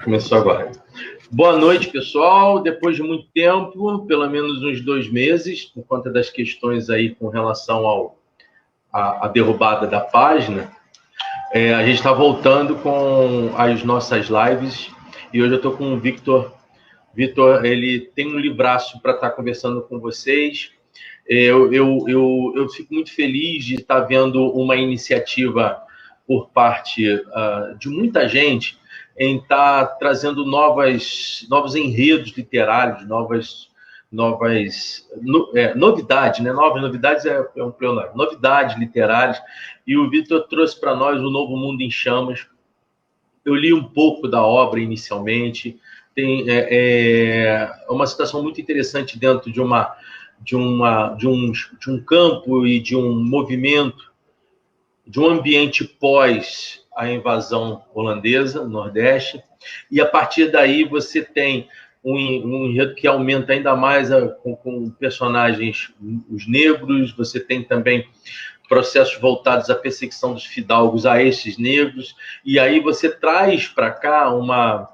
Começou agora. Boa noite, pessoal. Depois de muito tempo, pelo menos uns 2 meses, por conta das questões aí com relação à derrubada da página, a gente está voltando com as nossas lives e hoje eu estou com o Victor. Victor, ele tem um livraço para estar conversando com vocês. Eu fico muito feliz de estar vendo uma iniciativa por parte de muita gente em estar trazendo novos enredos literários, novidades, né? Novas novidades é um pleonasmo, novidades literárias. E o Victor trouxe para nós O Novo Mundo em Chamas. Eu li um pouco da obra inicialmente. Tem uma situação muito interessante dentro de um campo e de um movimento, de um ambiente pós a invasão holandesa no Nordeste, e a partir daí você tem um enredo que aumenta ainda mais com personagens, os negros, você tem também processos voltados à perseguição dos fidalgos a esses negros, e aí você traz para cá uma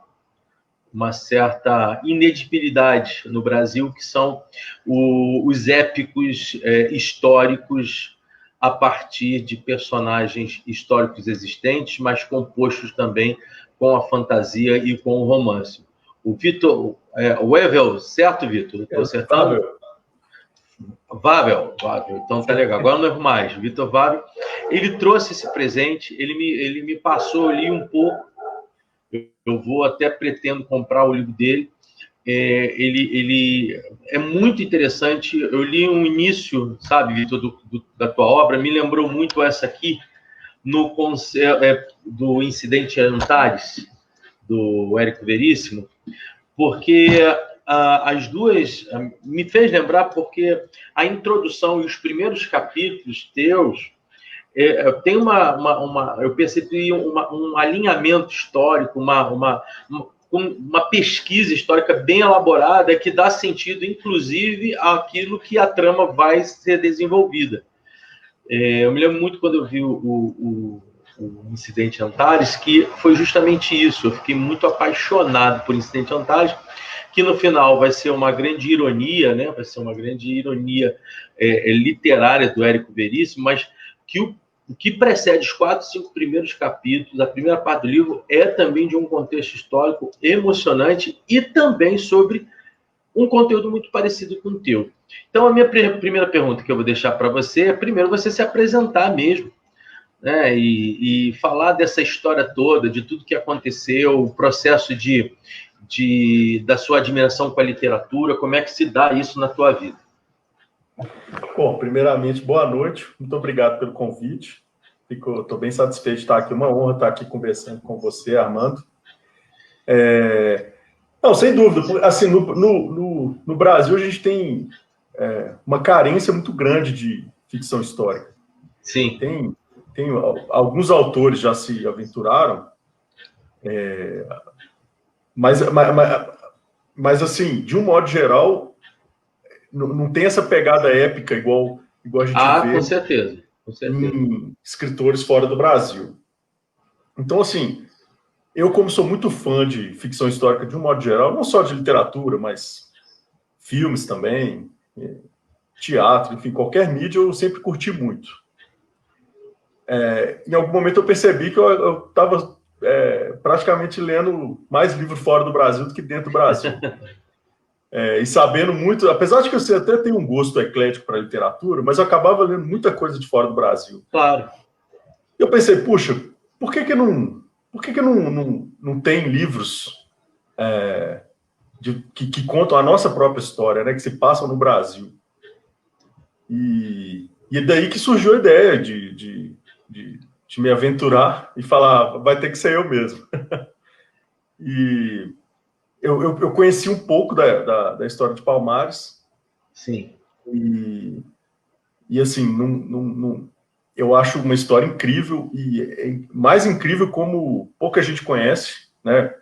certa inedibilidade no Brasil, que são os épicos históricos a partir de personagens históricos existentes, mas compostos também com a fantasia e com o romance. O Vitor, o Evel, certo, Vitor? Estou acertando? Vável, então tá legal. Agora não erro mais. Vitor Vável, ele trouxe esse presente, ele me passou ali um pouco. Eu vou até pretendo comprar o livro dele. Ele é muito interessante. Eu li um início, sabe, Vitor, da tua obra, me lembrou muito essa aqui, no do Incidente Antares, do Érico Veríssimo, porque as duas me fez lembrar, porque a introdução e os primeiros capítulos teus tem eu percebi um alinhamento histórico, uma pesquisa histórica bem elaborada que dá sentido, inclusive, àquilo que a trama vai ser desenvolvida. Eu me lembro muito quando eu vi o Incidente Antares, que foi justamente isso. Eu fiquei muito apaixonado por Incidente Antares, que no final vai ser uma grande ironia, né? Vai ser uma grande ironia literária do Érico Veríssimo, mas que o que precede os 4, 5 primeiros capítulos, a primeira parte do livro, é também de um contexto histórico emocionante e também sobre um conteúdo muito parecido com o teu. Então, a minha primeira pergunta que eu vou deixar para você é, primeiro, você se apresentar mesmo, né? E falar dessa história toda, de tudo que aconteceu, o processo da sua admiração com a literatura, como é que se dá isso na tua vida? Bom, primeiramente, boa noite. Muito obrigado pelo convite. Estou bem satisfeito de estar aqui. Uma honra estar aqui conversando com você, Armando. Não, sem dúvida. Assim, no Brasil, a gente tem uma carência muito grande de ficção histórica. Sim. Tem alguns autores já se aventuraram, mas, assim, de um modo geral, não tem essa pegada épica igual a gente vê. Com certeza. Em escritores fora do Brasil. Então, assim, eu, como sou muito fã de ficção histórica de um modo geral, não só de literatura, mas filmes também, teatro, enfim, qualquer mídia, eu sempre curti muito. Em algum momento eu percebi que eu estava praticamente lendo mais livro fora do Brasil do que dentro do Brasil. E sabendo muito, apesar de que eu até tenho um gosto eclético para literatura, mas eu acabava lendo muita coisa de fora do Brasil. Claro. Eu pensei, puxa, por que não tem livros que contam a nossa própria história, né, que se passam no Brasil? E é daí que surgiu a ideia de me aventurar e falar, vai ter que ser eu mesmo. E eu conheci um pouco da história de Palmares. Sim. E assim, eu acho uma história incrível, e é mais incrível como pouca gente conhece, né?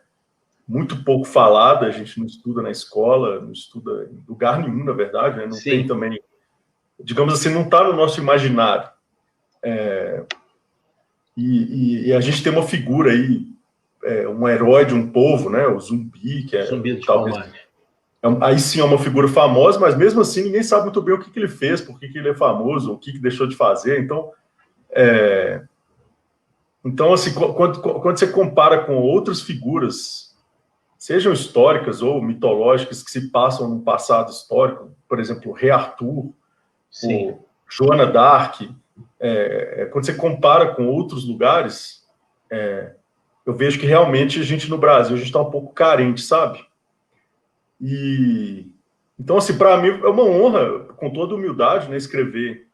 Muito pouco falada, a gente não estuda na escola, não estuda em lugar nenhum, na verdade, né? Não Sim. Tem também, digamos assim, não está no nosso imaginário. E a gente tem uma figura aí um herói de um povo, né? O Zumbi, que é Zumbi dos talvez Palmares. Aí sim é uma figura famosa, mas mesmo assim ninguém sabe muito bem o que ele fez, por que ele é famoso, o que deixou de fazer. Então assim, quando você compara com outras figuras, sejam históricas ou mitológicas, que se passam no passado histórico, por exemplo, o Rei Arthur, o Joana d'Arc, quando você compara com outros lugares, eu vejo que realmente a gente no Brasil a gente está um pouco carente, sabe? Então, assim, para mim é uma honra, com toda humildade, né, escrever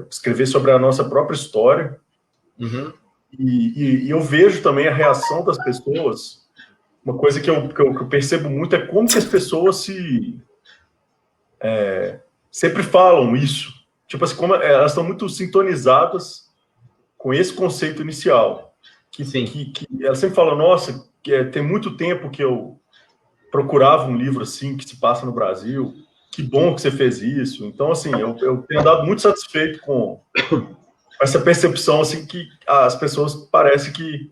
escrever sobre a nossa própria história. Uhum. E eu vejo também a reação das pessoas. Uma coisa que eu percebo muito é como que as pessoas sempre falam isso. Tipo assim, como elas estão muito sintonizadas com esse conceito inicial. Que elas sempre falam, nossa, tem muito tempo que eu procurava um livro assim, que se passa no Brasil. Que bom que você fez isso. Então, assim, eu tenho andado muito satisfeito com essa percepção, assim, que as pessoas parece que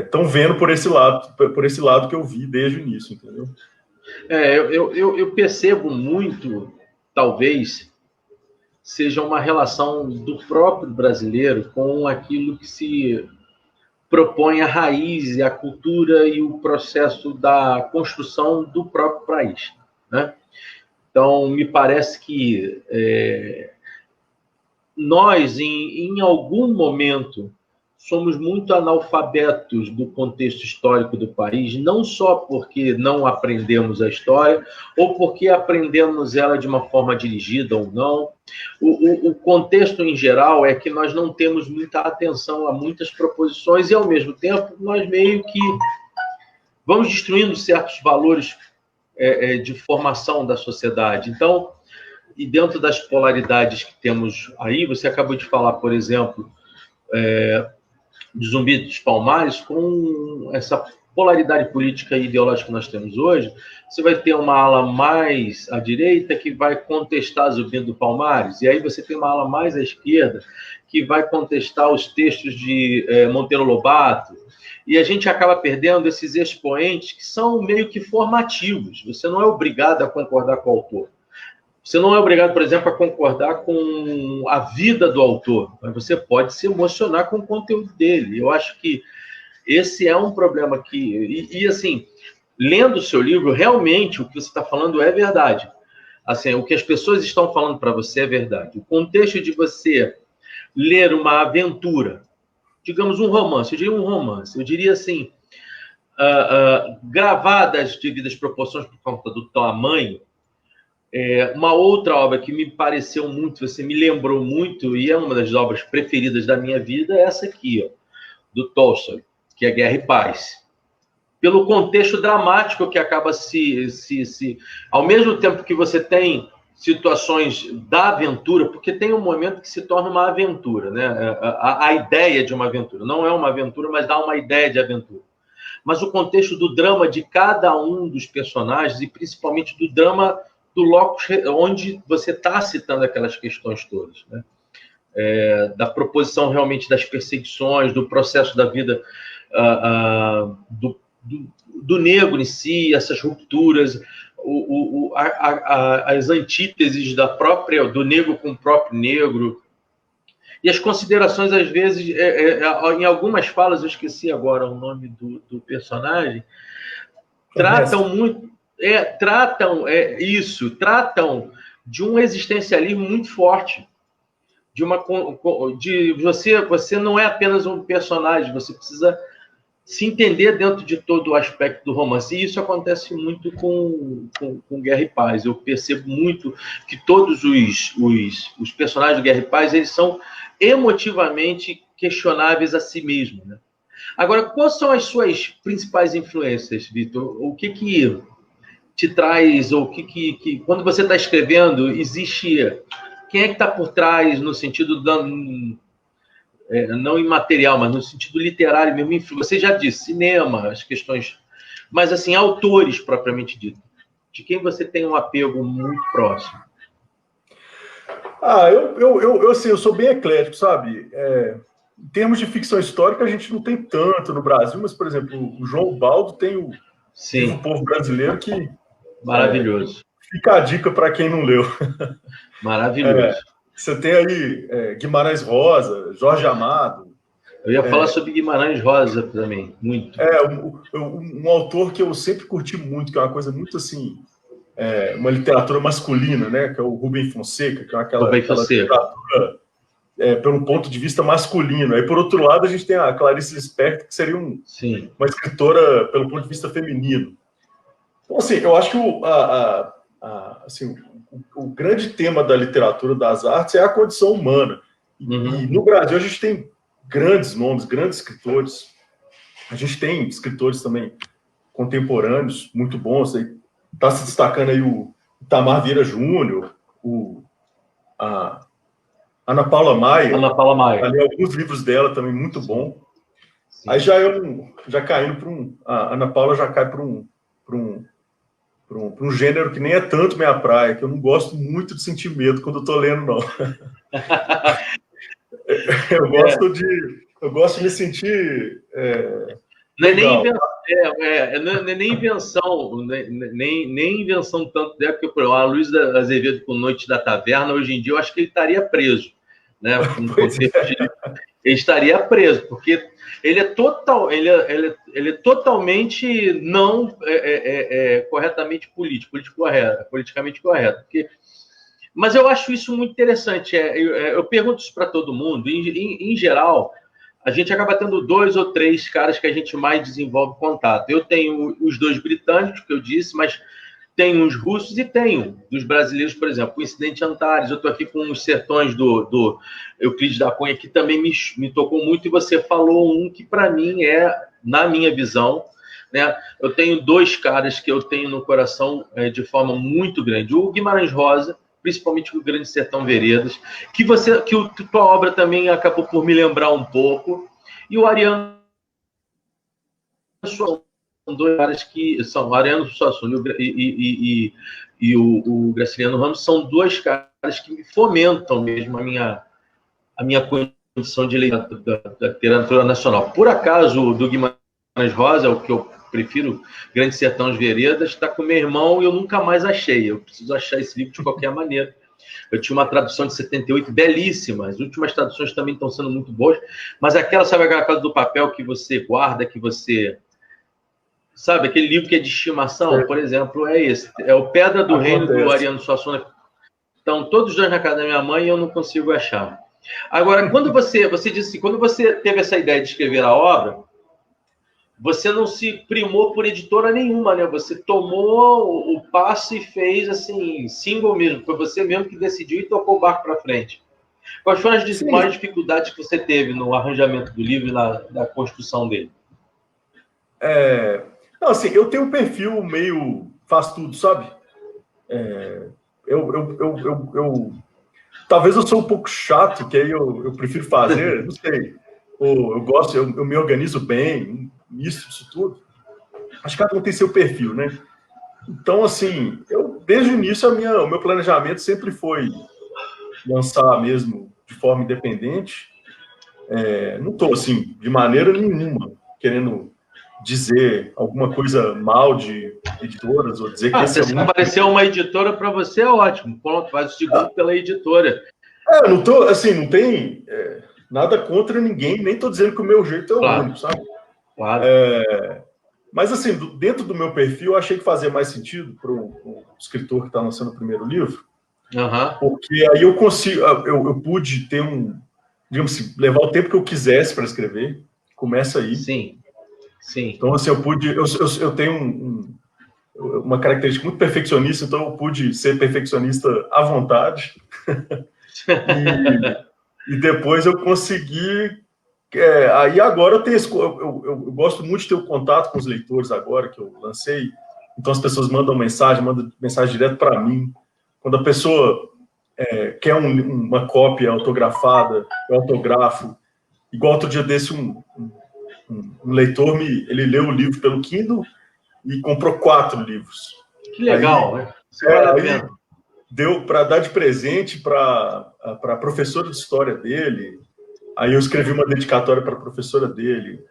estão vendo por esse lado que eu vi desde o início, entendeu? Eu percebo muito, talvez, seja uma relação do próprio brasileiro com aquilo que se propõe a raiz e a cultura e o processo da construção do próprio país, né? Então, me parece que nós, em algum momento, somos muito analfabetos do contexto histórico do país, não só porque não aprendemos a história, ou porque aprendemos ela de uma forma dirigida ou não. O contexto, em geral, é que nós não temos muita atenção a muitas proposições e, ao mesmo tempo, nós meio que vamos destruindo certos valores de formação da sociedade. Então, e dentro das polaridades que temos aí, você acabou de falar, por exemplo, de Zumbi dos Palmares, com essa polaridade política e ideológica que nós temos hoje, você vai ter uma ala mais à direita que vai contestar Zumbi dos Palmares, e aí você tem uma ala mais à esquerda que vai contestar os textos de Monteiro Lobato, e a gente acaba perdendo esses expoentes que são meio que formativos. Você não é obrigado a concordar com o autor. Você não é obrigado, por exemplo, a concordar com a vida do autor, mas você pode se emocionar com o conteúdo dele. Eu acho que esse é um problema que... assim, lendo o seu livro, realmente o que você está falando é verdade. Assim, o que as pessoas estão falando para você é verdade. O contexto de você ler uma aventura, digamos um romance, eu diria assim, gravadas as devidas proporções por conta do tamanho. Uma outra obra que me pareceu muito, você me lembrou muito, e é uma das obras preferidas da minha vida, é essa aqui, ó, do Tolstói, que é Guerra e Paz. Pelo contexto dramático que acaba ao mesmo tempo que você tem situações da aventura, porque tem um momento que se torna uma aventura, né? A ideia de uma aventura. Não é uma aventura, mas dá uma ideia de aventura. Mas o contexto do drama de cada um dos personagens, e principalmente do drama do locus onde você está citando aquelas questões todas, né? Da proposição realmente das perseguições, do processo da vida do negro em si, essas rupturas, as antíteses do negro com o próprio negro, e as considerações, às vezes, em algumas falas, eu esqueci agora o nome do personagem, tratam muito... tratam de um existencialismo muito forte, você não é apenas um personagem, você precisa se entender dentro de todo o aspecto do romance, e isso acontece muito com Guerra e Paz. Eu percebo muito que todos os personagens de Guerra e Paz, eles são emotivamente questionáveis a si mesmos, né? Agora, quais são as suas principais influências, Vitor? O que te traz, ou que quando você está escrevendo, existe... Quem é que está por trás, no sentido não imaterial, mas no sentido literário mesmo? Você já disse, cinema, as questões... Mas, assim, autores, propriamente dito. De quem você tem um apego muito próximo? Eu sou bem eclético, sabe? Em termos de ficção histórica, a gente não tem tanto no Brasil, mas, por exemplo, o João Ubaldo tem o Vivo Povo Brasileiro, que maravilhoso. Fica a dica para quem não leu. Maravilhoso. Você tem aí Guimarães Rosa, Jorge Amado. Eu ia falar sobre Guimarães Rosa também, muito. Um autor que eu sempre curti muito, que é uma coisa muito assim, uma literatura masculina, né? Que é o Rubem Fonseca, que é aquela literatura pelo ponto de vista masculino. Aí, por outro lado, a gente tem a Clarice Lispector, que seria uma escritora pelo ponto de vista feminino. Então, assim, eu acho que o grande tema da literatura das artes é a condição humana. E no Brasil a gente tem grandes nomes, grandes escritores. A gente tem escritores também contemporâneos muito bons. Está se destacando aí o Itamar Vieira Júnior, a Ana Paula Maia. Ali, alguns livros dela também muito bom. Sim. Aí já caindo para a Ana Paula já cai para um gênero que nem é tanto minha praia, que eu não gosto muito de sentir medo quando eu estou lendo, não. Eu gosto de me sentir. Não é nem invenção, nem invenção tanto dela, porque por exemplo, a Luísa Azevedo com Noite da Taverna, hoje em dia, eu acho que ele estaria preso. Né? Ele estaria preso, porque ele é totalmente não corretamente politicamente correto. Mas eu acho isso muito interessante. Eu pergunto isso para todo mundo. Em geral, a gente acaba tendo 2 ou 3 caras que a gente mais desenvolve contato. Eu tenho os 2 britânicos, que eu disse, mas tenho uns russos e tenho dos brasileiros, por exemplo, o Incidente Antares. Eu estou aqui com os sertões do Euclides da Cunha, que também me tocou muito, e você falou um que, para mim, na minha visão, né? Eu tenho 2 caras que eu tenho no coração de forma muito grande. O Guimarães Rosa, principalmente o Grande Sertão Veredas, que tua obra também acabou por me lembrar um pouco, e o Ariano Suassuna. São 2 caras que são Ariano Suassuna e o Graciliano Ramos, são 2 caras que me fomentam mesmo a minha condição de leitura da literatura nacional. Por acaso, do Guimarães Rosa, o que eu prefiro, Grande Sertão Veredas, está com meu irmão e eu nunca mais achei. Eu preciso achar esse livro de qualquer maneira. Eu tinha uma tradução de 78 belíssima. As últimas traduções também estão sendo muito boas, mas sabe aquela coisa do papel que você guarda, que você... Sabe, aquele livro que é de estimação, por exemplo, é esse. É o Pedra do Reino, do Ariano Suassuna. Estão todos 2 na casa da minha mãe e eu não consigo achar. Agora, quando você disse assim, quando você teve essa ideia de escrever a obra, você não se primou por editora nenhuma, né? Você tomou o passo e fez, assim, single mesmo. Foi você mesmo que decidiu e tocou o barco para frente. Quais foram as maiores dificuldades que você teve no arranjamento do livro e na construção dele? Não, assim, eu tenho um perfil meio faz tudo, sabe? Talvez eu sou um pouco chato, que aí eu prefiro fazer, não sei. Eu me organizo bem, isso tudo. Acho que cada um tem seu perfil, né? Então, assim, desde o início, o meu planejamento sempre foi lançar mesmo de forma independente. Não estou, assim, de maneira nenhuma querendo dizer alguma coisa mal de editoras ou dizer que se aparecer uma editora para você, é ótimo. Pronto, faz o segundo pela editora. Eu não tô, assim, não tem nada contra ninguém, nem estou dizendo que o meu jeito é o único, sabe? Claro. Mas, assim, dentro do meu perfil, eu achei que fazia mais sentido para o escritor que está lançando o primeiro livro, porque aí eu consigo, eu pude ter digamos assim, levar o tempo que eu quisesse para escrever. Começa aí. Sim. Então, assim, eu tenho uma característica muito perfeccionista, então eu pude ser perfeccionista à vontade. e depois eu consegui... aí agora eu gosto muito de ter o contato com os leitores agora, que eu lancei. Então as pessoas mandam mensagem direto para mim. Quando a pessoa quer uma cópia autografada, eu autografo. Igual outro dia desse, um leitor, ele leu o livro pelo Kindle e comprou 4 livros. Que legal, né? Aí deu para dar de presente para a professora de história dele. Aí eu escrevi uma dedicatória para a professora dele.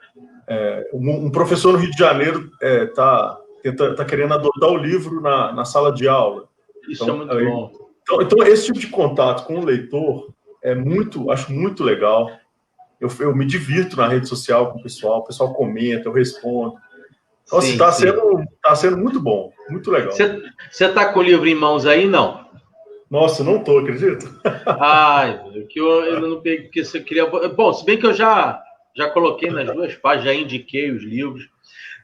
Um professor no Rio de Janeiro tá querendo adotar o livro na sala de aula. Isso então, é muito bom. Então, esse tipo de contato com o leitor acho muito legal. Eu me divirto na rede social com o pessoal comenta, eu respondo. Então, está sendo muito bom, muito legal. Você está com o livro em mãos aí, não? Nossa, não estou, acredito. Que eu não peguei, porque você queria... Bom, se bem que eu já coloquei nas duas páginas, já indiquei os livros,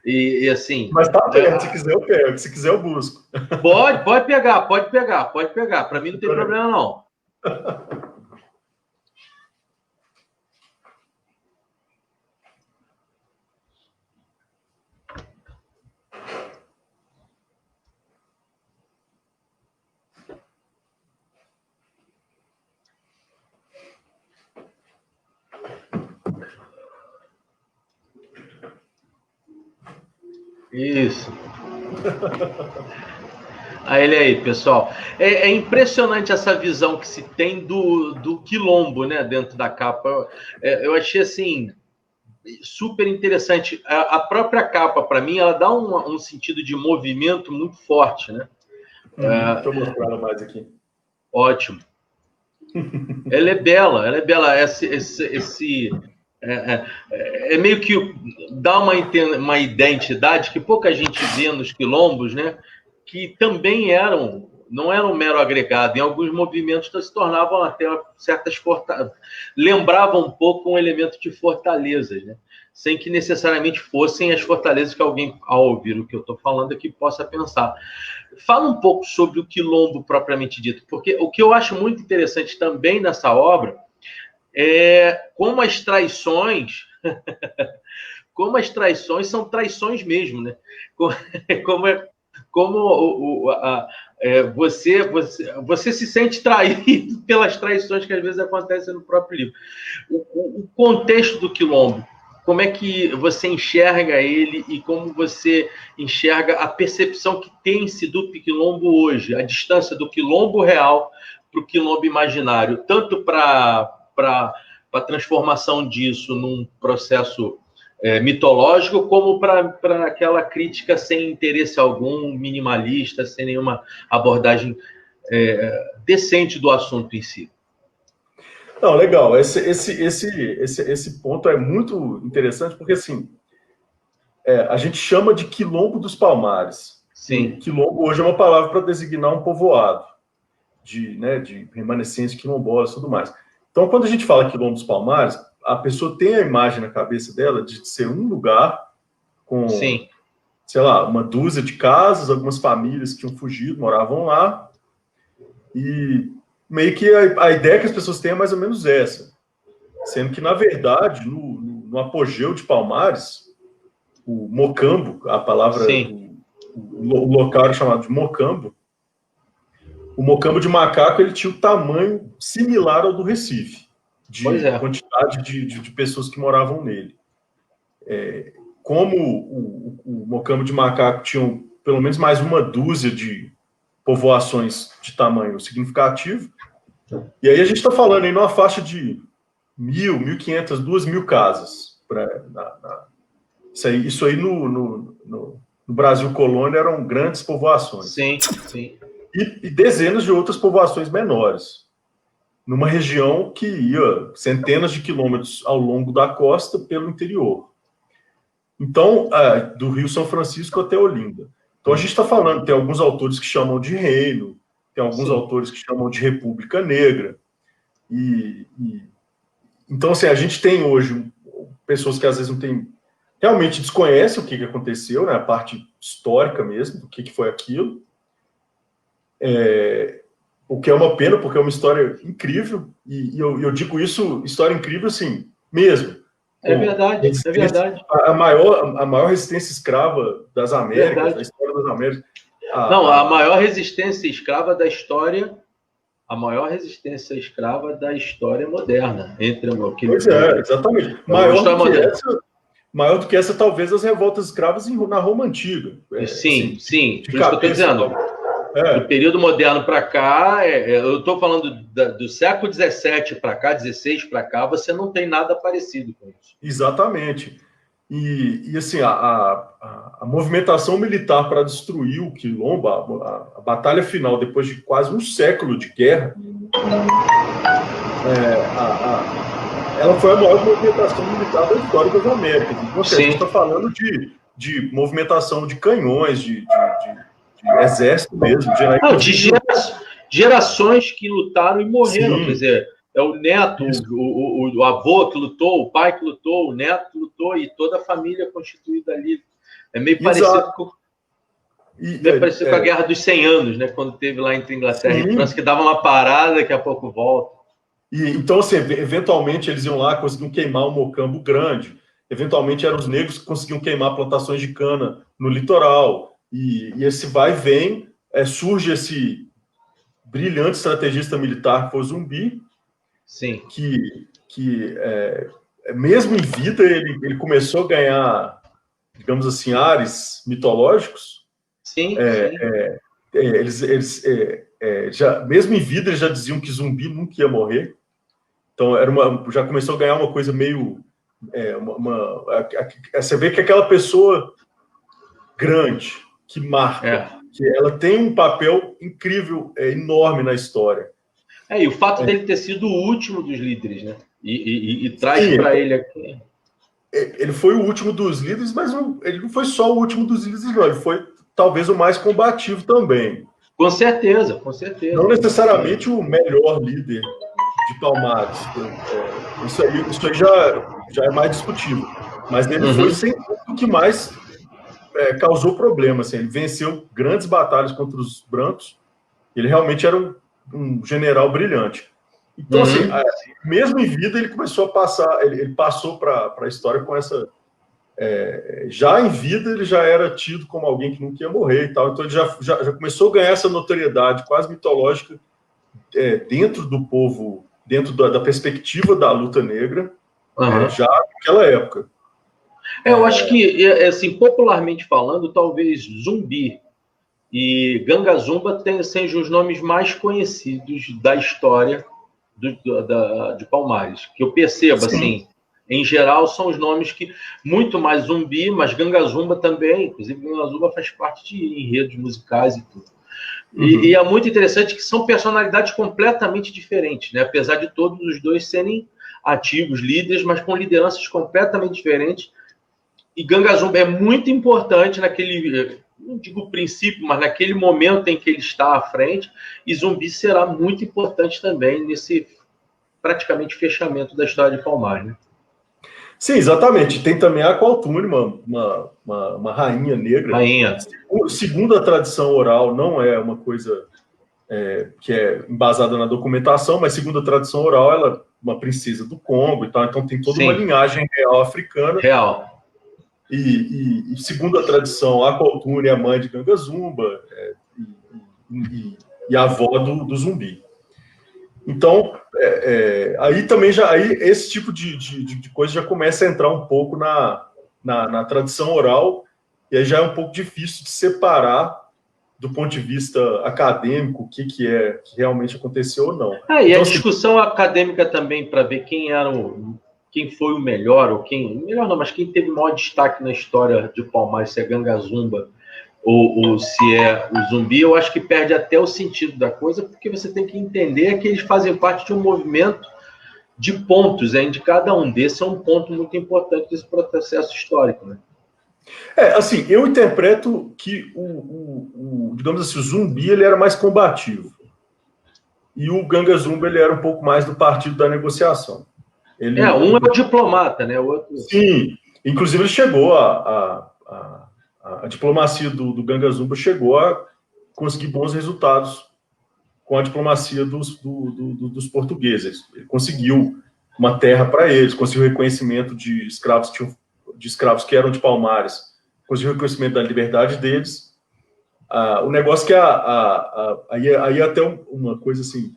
e assim... Mas tá perto, se quiser eu pego, se quiser eu busco. Pode pegar. Para mim não tem problema, não. Isso. Ele aí, pessoal. É impressionante essa visão que se tem do quilombo, né, dentro da capa. Eu achei, assim, super interessante. A própria capa, para mim, ela dá um sentido de movimento muito forte, né? Deixa eu mostrar ela mais aqui. Ótimo. Ela é bela. É meio que dá uma identidade que pouca gente vê nos quilombos, né? Que também não eram um mero agregado. Em alguns movimentos se tornavam até certas fortalezas. Lembravam um pouco um elemento de fortalezas, né? Sem que necessariamente fossem as fortalezas que alguém, ao ouvir o que eu estou falando aqui, possa pensar. Fala um pouco sobre o quilombo propriamente dito, porque o que eu acho muito interessante também nessa obra é como as traições são traições mesmo, né? Você se sente traído pelas traições que às vezes acontecem no próprio livro. O contexto do quilombo, como é que você enxerga ele e como você enxerga a percepção que tem-se do quilombo hoje, a distância do quilombo real para o quilombo imaginário, tanto para a transformação disso num processo mitológico, como para aquela crítica sem interesse algum, minimalista, sem nenhuma abordagem decente do assunto em si. Não, legal. Esse ponto é muito interessante, porque assim, a gente chama de Quilombo dos Palmares. Sim. Quilombo hoje é uma palavra para designar um povoado de remanescentes quilombolas e tudo mais. Então, quando a gente fala Quilombo dos Palmares, a pessoa tem a imagem na cabeça dela de ser um lugar com, sim, sei lá, uma dúzia de casas, algumas famílias que tinham fugido, moravam lá, e meio que a ideia que as pessoas têm é mais ou menos essa. Sendo que, na verdade, no apogeu de Palmares, o Mocambo, a palavra, o local era chamado de Mocambo, o Mocambo de Macaco ele tinha o tamanho similar ao do Recife, de quantidade de pessoas que moravam nele. Como o Mocambo de Macaco tinha pelo menos mais uma dúzia de povoações de tamanho significativo, e aí a gente está falando em uma faixa de 1.000, 1.500, 2.000 casas. Isso aí no Brasil colônia eram grandes povoações. Sim, sim. E dezenas de outras povoações menores, numa região que ia centenas de quilômetros ao longo da costa pelo interior. Então, do Rio São Francisco até Olinda. Então, a gente está falando, tem alguns autores que chamam de reino, tem alguns autores que chamam de República Negra. Então, assim, a gente tem hoje pessoas que às vezes realmente desconhecem o que aconteceu, né, a parte histórica mesmo, do que foi aquilo. O que é uma pena, porque é uma história incrível, e eu digo isso, história incrível, assim, mesmo. É verdade, é verdade. A maior resistência escrava das Américas, da história das Américas. A maior resistência escrava da história, a maior resistência escrava da história moderna. Pois exatamente. Maior do que essa, talvez, as revoltas escravas na Roma Antiga. Sim, por isso que eu estou dizendo. Do período moderno para cá, eu estou falando do século XVII para cá, XVI para cá, você não tem nada parecido com isso. Exatamente. E assim, a movimentação militar para destruir o Quilombo, a batalha final, depois de quase um século de guerra, ela foi a maior movimentação militar da história das Américas. Então, a gente está falando de movimentação de canhões, de exército mesmo. De gerações que lutaram e morreram. Sim. Quer dizer, é o neto, o avô que lutou, o pai que lutou, o neto que lutou e toda a família constituída ali. É meio parecido com a Guerra dos 100 Anos, né? Quando teve lá entre Inglaterra e França, que dava uma parada, daqui a pouco volta. Então, assim, eventualmente eles iam lá, conseguiam queimar um mocambo grande. Eventualmente eram os negros que conseguiam queimar plantações de cana no litoral. E esse vai e vem, surge esse brilhante estrategista militar que foi o Zumbi. Sim. Que mesmo em vida, ele começou a ganhar, digamos assim, ares mitológicos. Sim. Mesmo em vida, eles já diziam que Zumbi nunca ia morrer. Então, já começou a ganhar uma coisa meio... você vê que aquela pessoa grande, que marca, que ela tem um papel incrível, enorme na história. E o fato dele ter sido o último dos líderes, né? E traz para ele aqui... Ele foi o último dos líderes, mas ele não foi só o último dos líderes, não. Ele foi, talvez, o mais combativo também. Com certeza, com certeza. Não necessariamente o melhor líder de Palmares. Isso aí já é mais discutível. Mas ele foi, sem dúvida, o que mais causou problemas. Assim. Ele venceu grandes batalhas contra os brancos. Ele realmente era um general brilhante. Então, assim, mesmo em vida, ele começou a passar... Ele passou para a história com essa... já em vida, ele já era tido como alguém que nunca ia morrer e tal. Então, ele já começou a ganhar essa notoriedade quase mitológica dentro do povo, dentro da perspectiva da luta negra, já naquela época. Eu acho que, assim, popularmente falando, talvez Zumbi e Ganga Zumba sejam os nomes mais conhecidos da história de Palmares. Que eu percebo, assim, em geral, são os nomes que... Muito mais Zumbi, mas Ganga Zumba também. Inclusive, Ganga Zumba faz parte de enredos musicais e tudo. E é muito interessante que são personalidades completamente diferentes, né? Apesar de todos os dois serem ativos, líderes, mas com lideranças completamente diferentes. E Ganga Zumba é muito importante naquele, não digo princípio, mas naquele momento em que ele está à frente, e Zumbi será muito importante também nesse praticamente fechamento da história de Palmares, né? Sim, exatamente. Tem também a Aqualtune, uma rainha negra. Rainha. Segundo a tradição oral, não é uma coisa que é embasada na documentação, mas segundo a tradição oral, ela é uma princesa do Congo e tal, então tem toda uma linhagem real africana. Real. E segundo a tradição, a Aqualtune é a mãe de Ganga Zumba e a avó do Zumbi. Então, aí também esse tipo de coisa já começa a entrar um pouco na tradição oral, e aí já é um pouco difícil de separar do ponto de vista acadêmico o que realmente aconteceu ou não. E então, a discussão acadêmica também, para ver quem foi o melhor, ou melhor não, mas quem teve o maior destaque na história de Palmares, se é Ganga Zumba ou se é o Zumbi, eu acho que perde até o sentido da coisa, porque você tem que entender que eles fazem parte de um movimento de pontos, de cada um desses é um ponto muito importante desse processo histórico, né? Assim, eu interpreto que digamos assim, o Zumbi ele era mais combativo e o Ganga Zumba ele era um pouco mais do partido da negociação. Um é o diplomata, né? O outro... Sim, inclusive ele chegou a diplomacia do Ganga Zumba chegou a conseguir bons resultados com a diplomacia dos portugueses. Ele conseguiu uma terra para eles, conseguiu reconhecimento de escravos que eram de Palmares, conseguiu reconhecimento da liberdade deles. O negócio que aí até uma coisa assim,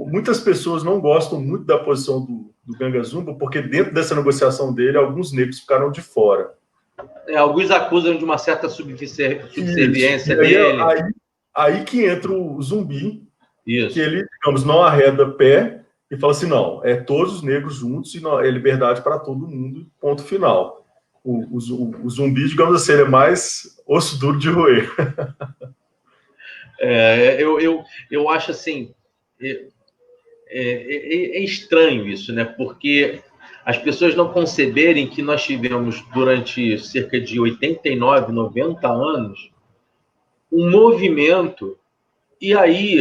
muitas pessoas não gostam muito da posição do Ganga Zumba, porque dentro dessa negociação dele, alguns negros ficaram de fora. Alguns acusam de uma certa subserviência dele. Aí que entra o Zumbi, Isso. que ele, digamos, não arreda pé e fala assim, não, é todos os negros juntos e não, é liberdade para todo mundo, ponto final. O Zumbi, digamos assim, ele é mais osso duro de roer. Eu acho assim, é estranho isso, né? Porque as pessoas não conceberem que nós tivemos, durante cerca de 89, 90 anos, um movimento, e aí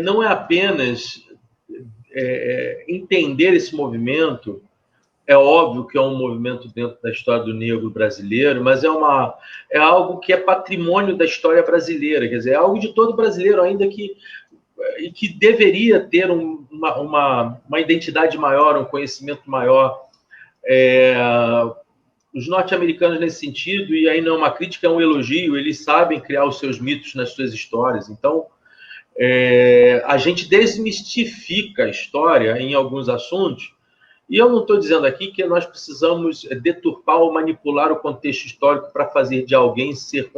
não é apenas entender esse movimento. É óbvio que é um movimento dentro da história do negro brasileiro, mas é algo que é patrimônio da história brasileira, quer dizer, é algo de todo brasileiro, ainda que deveria ter uma identidade maior, um conhecimento maior. Os norte-americanos, nesse sentido, e aí não é uma crítica, é um elogio, eles sabem criar os seus mitos nas suas histórias. Então, a gente desmistifica a história em alguns assuntos. E eu não estou dizendo aqui que nós precisamos deturpar ou manipular o contexto histórico para fazer de alguém ser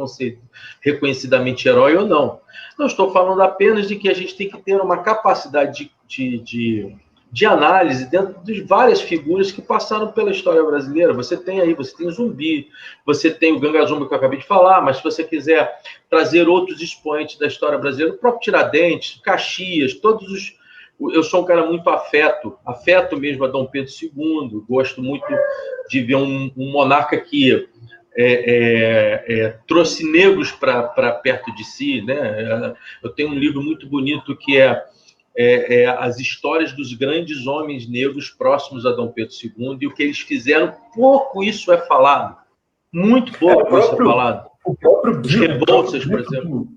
reconhecidamente herói ou não. Não estou falando apenas de que a gente tem que ter uma capacidade de análise dentro de várias figuras que passaram pela história brasileira. Você tem o Zumbi, você tem o Ganga Zumbi que eu acabei de falar, mas se você quiser trazer outros expoentes da história brasileira, o próprio Tiradentes, Caxias, todos os... Eu sou um cara muito afeto mesmo a Dom Pedro II, gosto muito de ver um monarca que trouxe negros para perto de si, né? Eu tenho um livro muito bonito que as histórias dos grandes homens negros próximos a Dom Pedro II e o que eles fizeram. Pouco isso é falado, muito pouco isso é falado. O próprio Os Rebouças, por exemplo.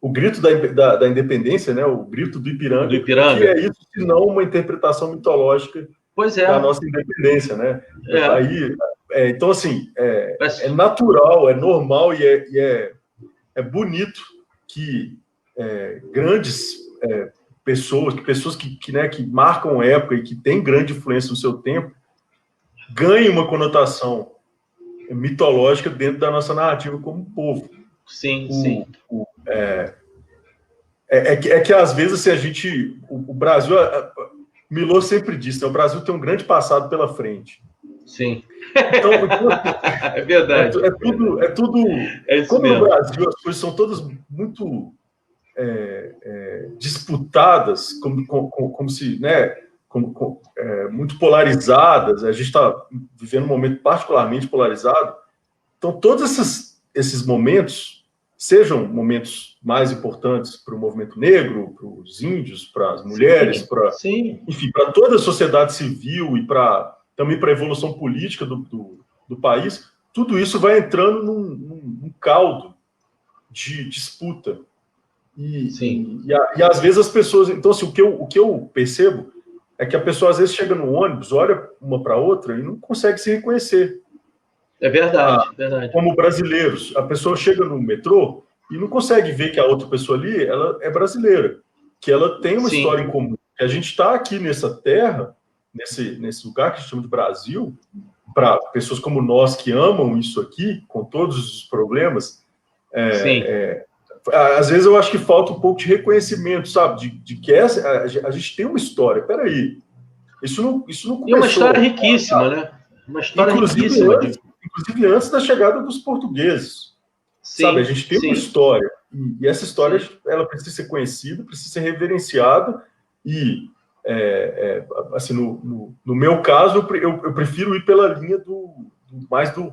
O grito da independência, né? O grito do Ipiranga, que é isso, se não uma interpretação mitológica da nossa independência, né? Aí, então, assim, é natural, é normal e é bonito que grandes pessoas que marcam época e que têm grande influência no seu tempo ganhem uma conotação mitológica dentro da nossa narrativa como povo. Sim, sim. Que às vezes assim, o Brasil, Milor sempre disse, né, o Brasil tem um grande passado pela frente. Sim. Então, é verdade. É tudo como mesmo. No Brasil as coisas são todas muito disputadas, como se, né, muito polarizadas. A gente está vivendo um momento particularmente polarizado. Então, todos esses momentos, sejam momentos mais importantes para o movimento negro, para os índios, para as mulheres, enfim, para toda a sociedade civil e também para a evolução política do país, tudo isso vai entrando num caldo de disputa. E às vezes as pessoas... Então, assim, o que eu percebo é que a pessoa às vezes chega no ônibus, olha uma para outra e não consegue se reconhecer. É verdade, verdade. Como brasileiros, a pessoa chega no metrô e não consegue ver que a outra pessoa ali, ela é brasileira, que ela tem uma história em comum. Que a gente está aqui nessa terra, nesse lugar que a gente chama de Brasil, para pessoas como nós que amam isso aqui, com todos os problemas. Às vezes eu acho que falta um pouco de reconhecimento, sabe, de que a gente tem uma história. Peraí, isso não começou... E uma história riquíssima, né? Uma história riquíssima. Inclusive antes da chegada dos portugueses. Sabe, a gente tem uma história. E essa história, ela precisa ser conhecida, precisa ser reverenciada. E, assim, no meu caso, eu prefiro ir pela linha mais do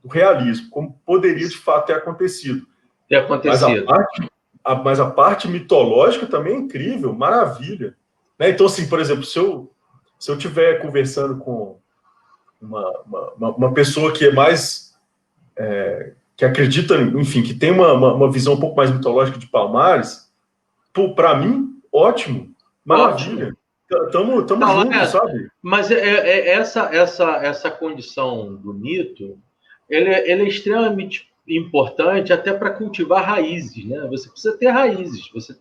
realismo, como poderia, de fato, ter acontecido. Mas a parte mitológica também é incrível, maravilha. Né? Então, assim, por exemplo, se eu estiver conversando com uma pessoa que é mais... que acredita, enfim, que tem uma visão um pouco mais mitológica de Palmares, para mim, ótimo, maravilha. Estamos juntos, sabe? Mas essa condição do mito, ele é extremamente importante até para cultivar raízes, né? Você precisa ter raízes, você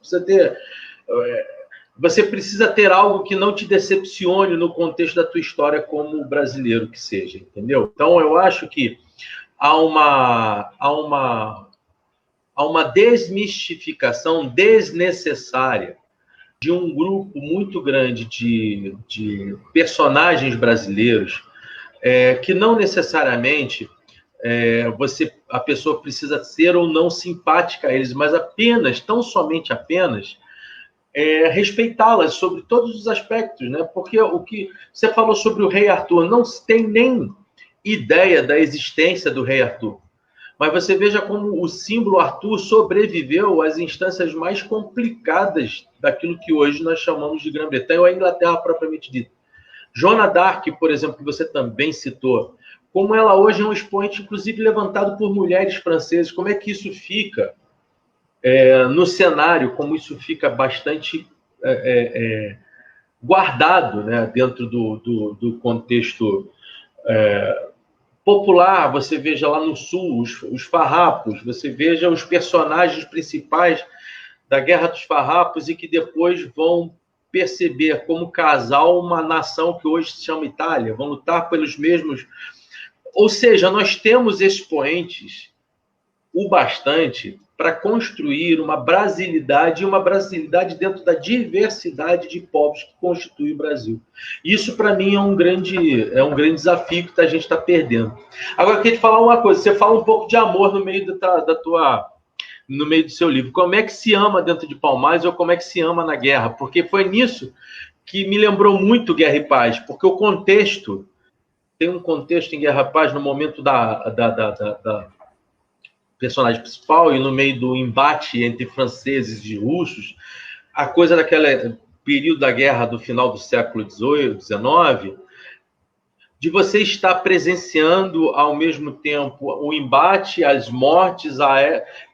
precisa ter algo que não te decepcione no contexto da tua história como brasileiro que seja, entendeu? Então, eu acho que há a uma desmistificação desnecessária de um grupo muito grande de personagens brasileiros, que não necessariamente a pessoa precisa ser ou não simpática a eles, mas apenas, tão somente apenas, respeitá-las sobre todos os aspectos, né? Porque o que você falou sobre o rei Arthur, não se tem nem ideia da existência do rei Arthur. Mas você veja como o símbolo Arthur sobreviveu às instâncias mais complicadas daquilo que hoje nós chamamos de Grã-Bretanha ou a Inglaterra propriamente dita. Joana d'Arc, por exemplo, que você também citou, como ela hoje é um expoente, inclusive, levantado por mulheres francesas, como é que isso fica no cenário, como isso fica bastante guardado, né, dentro do contexto popular. Você veja lá no Sul os farrapos, você veja os personagens principais da Guerra dos Farrapos e que depois vão perceber como casal uma nação que hoje se chama Itália, vão lutar pelos mesmos... Ou seja, nós temos expoentes o bastante para construir uma brasilidade, e uma brasilidade dentro da diversidade de povos que constitui o Brasil. Isso, para mim, é um grande desafio que a gente está perdendo. Agora, eu queria te falar uma coisa. Você fala um pouco de amor no meio no meio do seu livro. Como é que se ama dentro de Palmares ou como é que se ama na guerra? Porque foi nisso que me lembrou muito Guerra e Paz, porque o contexto... Tem um contexto em Guerra e Paz no momento da personagem principal e no meio do embate entre franceses e russos, a coisa daquele período da guerra do final do século XVIII, XIX, de você estar presenciando ao mesmo tempo o embate, as mortes,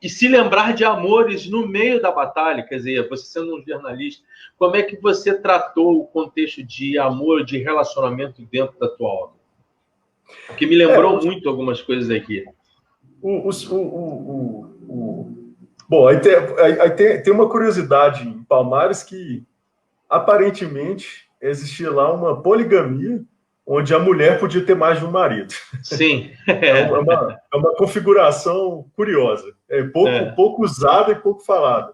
e se lembrar de amores no meio da batalha. Quer dizer, você sendo um jornalista, como é que você tratou o contexto de amor, de relacionamento dentro da tua obra? Porque me lembrou muito algumas coisas aqui. Bom, aí tem uma curiosidade em Palmares que, aparentemente, existia lá uma poligamia onde a mulher podia ter mais de um marido. Sim. É uma configuração curiosa. Pouco usada e pouco falada.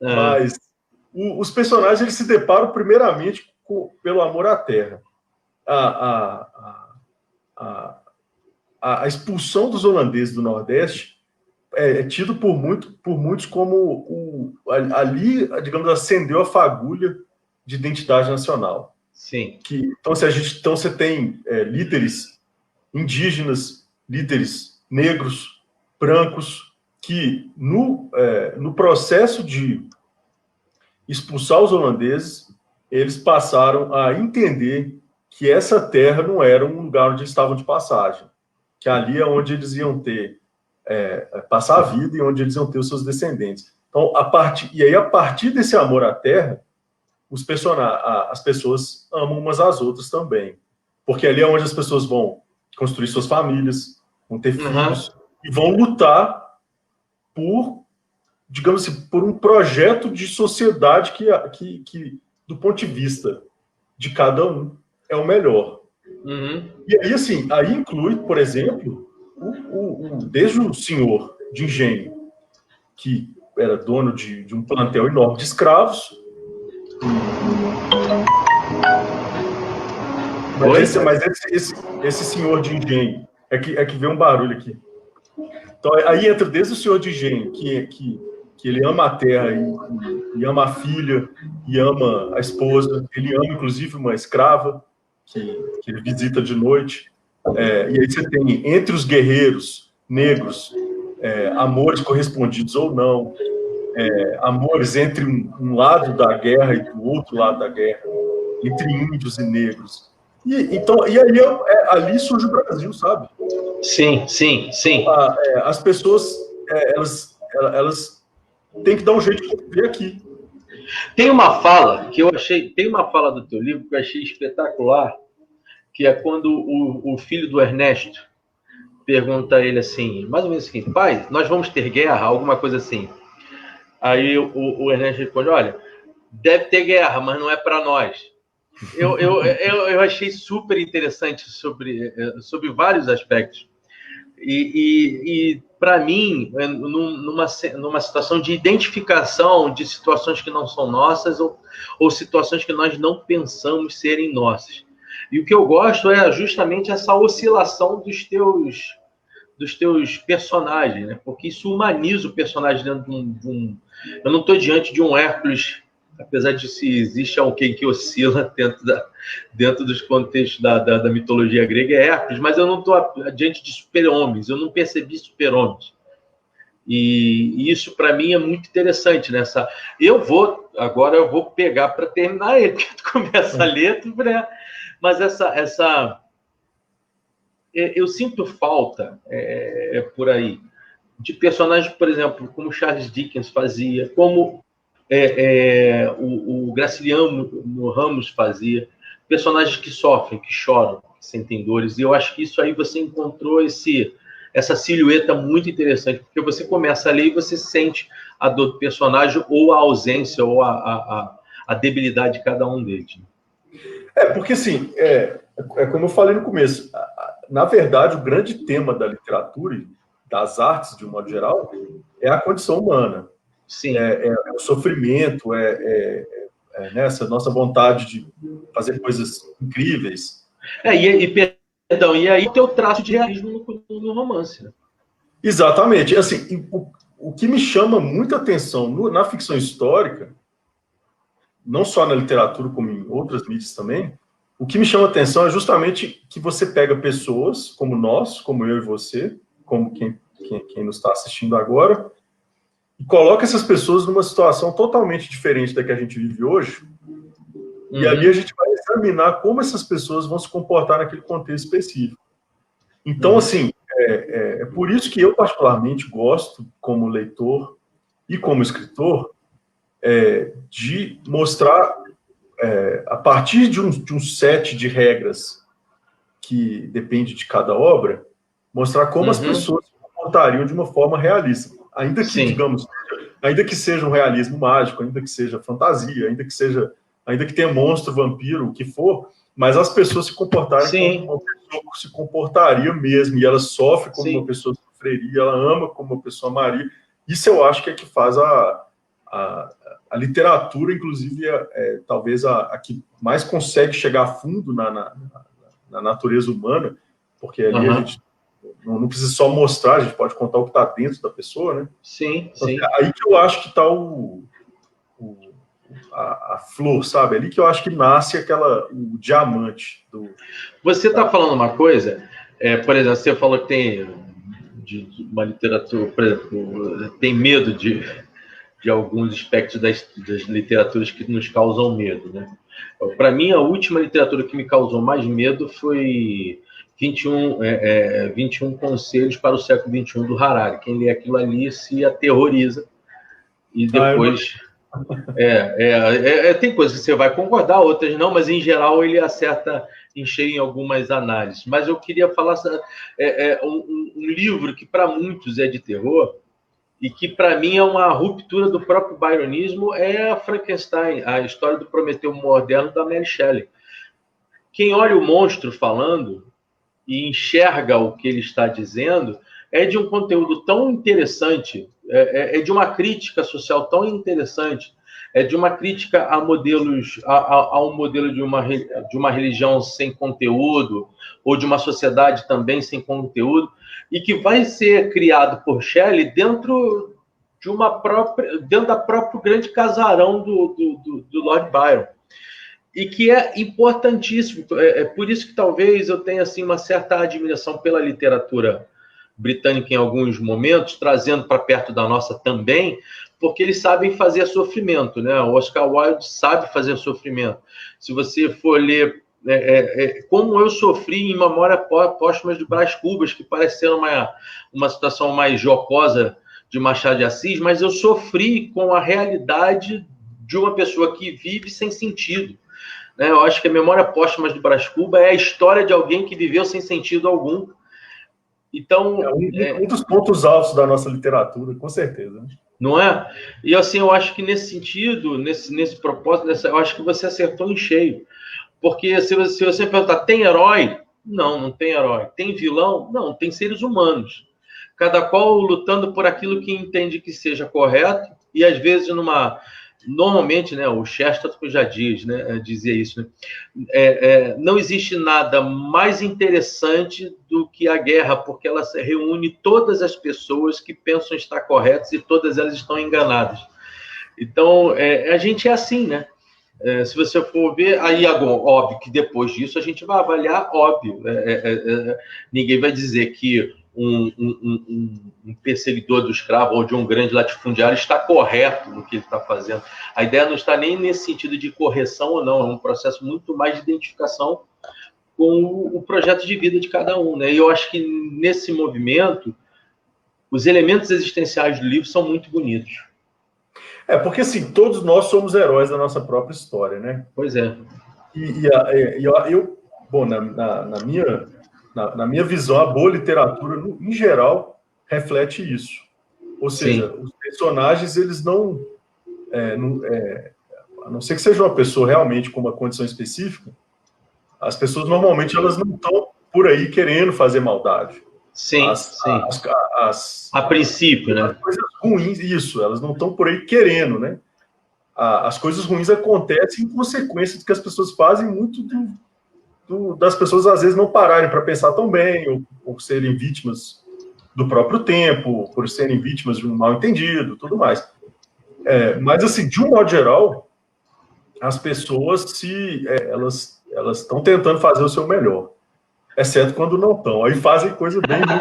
Mas os personagens eles se deparam primeiramente pelo amor à terra. A expulsão dos holandeses do Nordeste é tido por muitos como ali, digamos, acendeu a fagulha de identidade nacional. Sim. Então você tem líderes indígenas, líderes negros, brancos, que no processo de expulsar os holandeses, eles passaram a entender que essa terra não era um lugar onde eles estavam de passagem, que ali é onde eles iam passar a vida e onde eles iam ter os seus descendentes. Então, a partir desse amor à terra, as pessoas amam umas às outras também, porque ali é onde as pessoas vão construir suas famílias, vão ter filhos, e vão lutar por, digamos assim, por um projeto de sociedade que do ponto de vista de cada um, é o melhor. E aí, assim, aí inclui, por exemplo, desde o senhor de engenho, que era dono de um plantel enorme de escravos. Mas esse senhor de engenho, é que vem um barulho aqui. Então, aí entra desde o senhor de engenho, que ele ama a terra e ama a filha, e ama a esposa, ele ama, inclusive, uma escrava, que ele visita de noite. E aí você tem, entre os guerreiros negros, amores correspondidos ou não, amores entre um lado da guerra e do outro lado da guerra, entre índios e negros. E aí ali surge o Brasil, sabe? Sim. As pessoas, elas têm que dar um jeito de viver aqui. Tem uma fala do teu livro que eu achei espetacular, que é quando o filho do Ernesto pergunta a ele assim, mais ou menos assim, pai, nós vamos ter guerra? Alguma coisa assim. Aí o Ernesto responde, olha, deve ter guerra, mas não é para nós. Eu achei super interessante sobre vários aspectos. E para mim, numa situação de identificação de situações que não são nossas ou situações que nós não pensamos serem nossas. E o que eu gosto é justamente essa oscilação dos teus personagens, né? Porque isso humaniza o personagem dentro de um... Eu não estou diante de um Hércules, apesar de se existe alguém que oscila dentro dos contextos da mitologia grega, é Hércules, mas eu não estou diante de super-homens, eu não percebi super-homens. E isso, para mim, é muito interessante. Nessa... Agora eu vou pegar para terminar ele, porque tu começa a ler, mas eu sinto falta por aí de personagens, por exemplo, como Charles Dickens fazia, como o Graciliano Ramos fazia, personagens que sofrem, que choram, que sentem dores. E eu acho que isso aí você encontrou essa silhueta muito interessante, porque você começa a ler e você sente a dor do personagem ou a ausência ou a debilidade de cada um deles. Porque assim, como eu falei no começo, na verdade, o grande tema da literatura e das artes, de um modo geral, é a condição humana. Sim. É o sofrimento, essa nossa vontade de fazer coisas incríveis. E aí o teu traço de realismo no romance. Né? Exatamente. Assim, o que me chama muita atenção na ficção histórica, não só na literatura, como em outras mídias também, o que me chama atenção é justamente que você pega pessoas como nós, como eu e você, como quem nos está assistindo agora, e coloca essas pessoas numa situação totalmente diferente da que a gente vive hoje, e ali a gente vai examinar como essas pessoas vão se comportar naquele contexto específico. Então, assim, é por isso que eu particularmente gosto, como leitor e como escritor, de mostrar, a partir de um set de regras que depende de cada obra, mostrar como as pessoas se comportariam de uma forma realista. Ainda que, digamos, ainda que seja um realismo mágico, ainda que seja fantasia, ainda que tenha monstro, vampiro, o que for, mas as pessoas se comportarem como uma pessoa se comportaria mesmo, e ela sofre como uma pessoa sofreria, ela ama como uma pessoa amaria. Isso eu acho que é que faz a literatura, inclusive, talvez a que mais consegue chegar a fundo na natureza humana, porque ali a gente não precisa só mostrar, a gente pode contar o que está dentro da pessoa, né? Sim. Aí que eu acho que está a flor, sabe? Ali que eu acho que nasce o diamante. Você está falando uma coisa, por exemplo, você falou que tem de uma literatura, por exemplo, tem medo de alguns aspectos das literaturas que nos causam medo, né? Para mim, a última literatura que me causou mais medo foi 21 Conselhos para o Século XXI, do Harari. Quem lê aquilo ali se aterroriza. E depois... tem coisas que você vai concordar, outras não, mas em geral ele acerta em cheio em algumas análises. Mas eu queria falar um livro que para muitos é de terror e que para mim é uma ruptura do próprio byronismo, é a Frankenstein, a história do Prometeu moderno, da Mary Shelley. Quem olha o monstro falando e enxerga o que ele está dizendo é de um conteúdo tão interessante, de uma crítica social tão interessante, de uma crítica a modelos, a um modelo de uma religião sem conteúdo, ou de uma sociedade também sem conteúdo, e que vai ser criado por Shelley dentro da próprio grande casarão do Lord Byron. E que é importantíssimo. É por isso que talvez eu tenha assim, uma certa admiração pela literatura britânica em alguns momentos, trazendo para perto da nossa também, porque eles sabem fazer sofrimento, né? O Oscar Wilde sabe fazer sofrimento. Se você for ler como eu sofri em Memória Póstumas de Brás Cubas, que parece ser uma situação mais jocosa de Machado de Assis, mas eu sofri com a realidade de uma pessoa que vive sem sentido. Eu acho que a Memória Póstumas de Brás Cubas é a história de alguém que viveu sem sentido algum. Então, um dos pontos altos da nossa literatura, com certeza. Não é? E assim, eu acho que nesse sentido, nesse propósito, eu acho que você acertou em cheio. Porque se você perguntar, tem herói? Não, não tem herói. Tem vilão? Não, tem seres humanos. Cada qual lutando por aquilo que entende que seja correto, e às vezes normalmente, né, o Chesterton já dizia isso, né? Não existe nada mais interessante do que a guerra, porque ela reúne todas as pessoas que pensam estar corretas e todas elas estão enganadas. Então, a gente é assim, né? Se você for ver, aí, óbvio que depois disso a gente vai avaliar, óbvio. Ninguém vai dizer que um perseguidor do escravo ou de um grande latifundiário está correto no que ele está fazendo. A ideia não está nem nesse sentido de correção ou não, é um processo muito mais de identificação com o projeto de vida de cada um, né? E eu acho que nesse movimento, os elementos existenciais do livro são muito bonitos. Porque assim, todos nós somos heróis da nossa própria história, né? Pois é. Bom, na minha visão, a boa literatura, em geral, reflete isso. Ou seja, Sim. Os personagens, eles não... a não ser que seja uma pessoa realmente com uma condição específica, as pessoas, normalmente, elas não estão por aí querendo fazer maldade. Sim, a princípio, né? As coisas ruins, isso, elas não estão por aí querendo, né? As coisas ruins acontecem em consequência do que as pessoas fazem, muito das pessoas, às vezes, não pararem para pensar tão bem, ou serem vítimas do próprio tempo, por serem vítimas de um mal-entendido, tudo mais. Mas, assim, de um modo geral, as pessoas, elas estão tentando fazer o seu melhor. Exceto quando não estão. Aí fazem coisa bem ruim.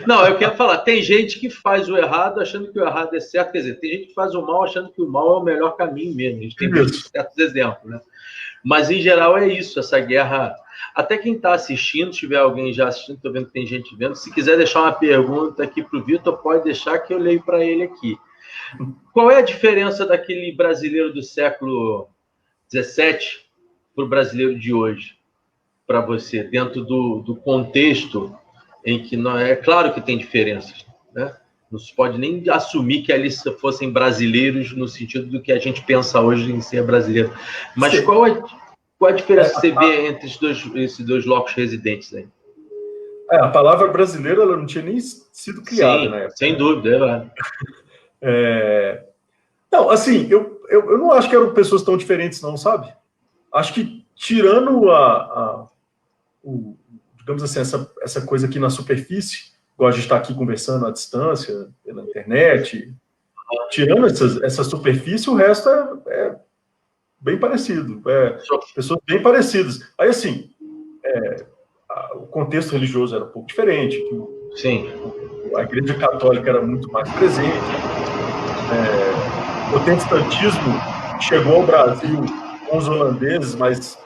Não, eu quero falar, tem gente que faz o errado achando que o errado é certo. Quer dizer, tem gente que faz o mal achando que o mal é o melhor caminho mesmo. A gente tem certos exemplos, né? Mas, em geral, é isso, essa guerra. Até quem está assistindo, se tiver alguém já assistindo, estou vendo que tem gente vendo, se quiser deixar uma pergunta aqui para o Vitor, pode deixar que eu leio para ele aqui. Qual é a diferença daquele brasileiro do século XVII para o brasileiro de hoje? Para você, dentro do contexto em que não é claro que tem diferenças, né? Não se pode nem assumir que ali fossem brasileiros no sentido do que a gente pensa hoje em ser brasileiro. Mas qual a diferença que você vê entre esses dois locos residentes aí? A palavra brasileiro, ela não tinha nem sido criada, né? Sem dúvida, Não, assim, eu não acho que eram pessoas tão diferentes, não, sabe? Acho que tirando digamos assim, essa coisa aqui na superfície, igual a gente está aqui conversando à distância, pela internet, tirando essa superfície, o resto é bem parecido, pessoas bem parecidas. Aí, assim, o contexto religioso era um pouco diferente, Sim. A Igreja Católica era muito mais presente, o protestantismo chegou ao Brasil com os holandeses, mas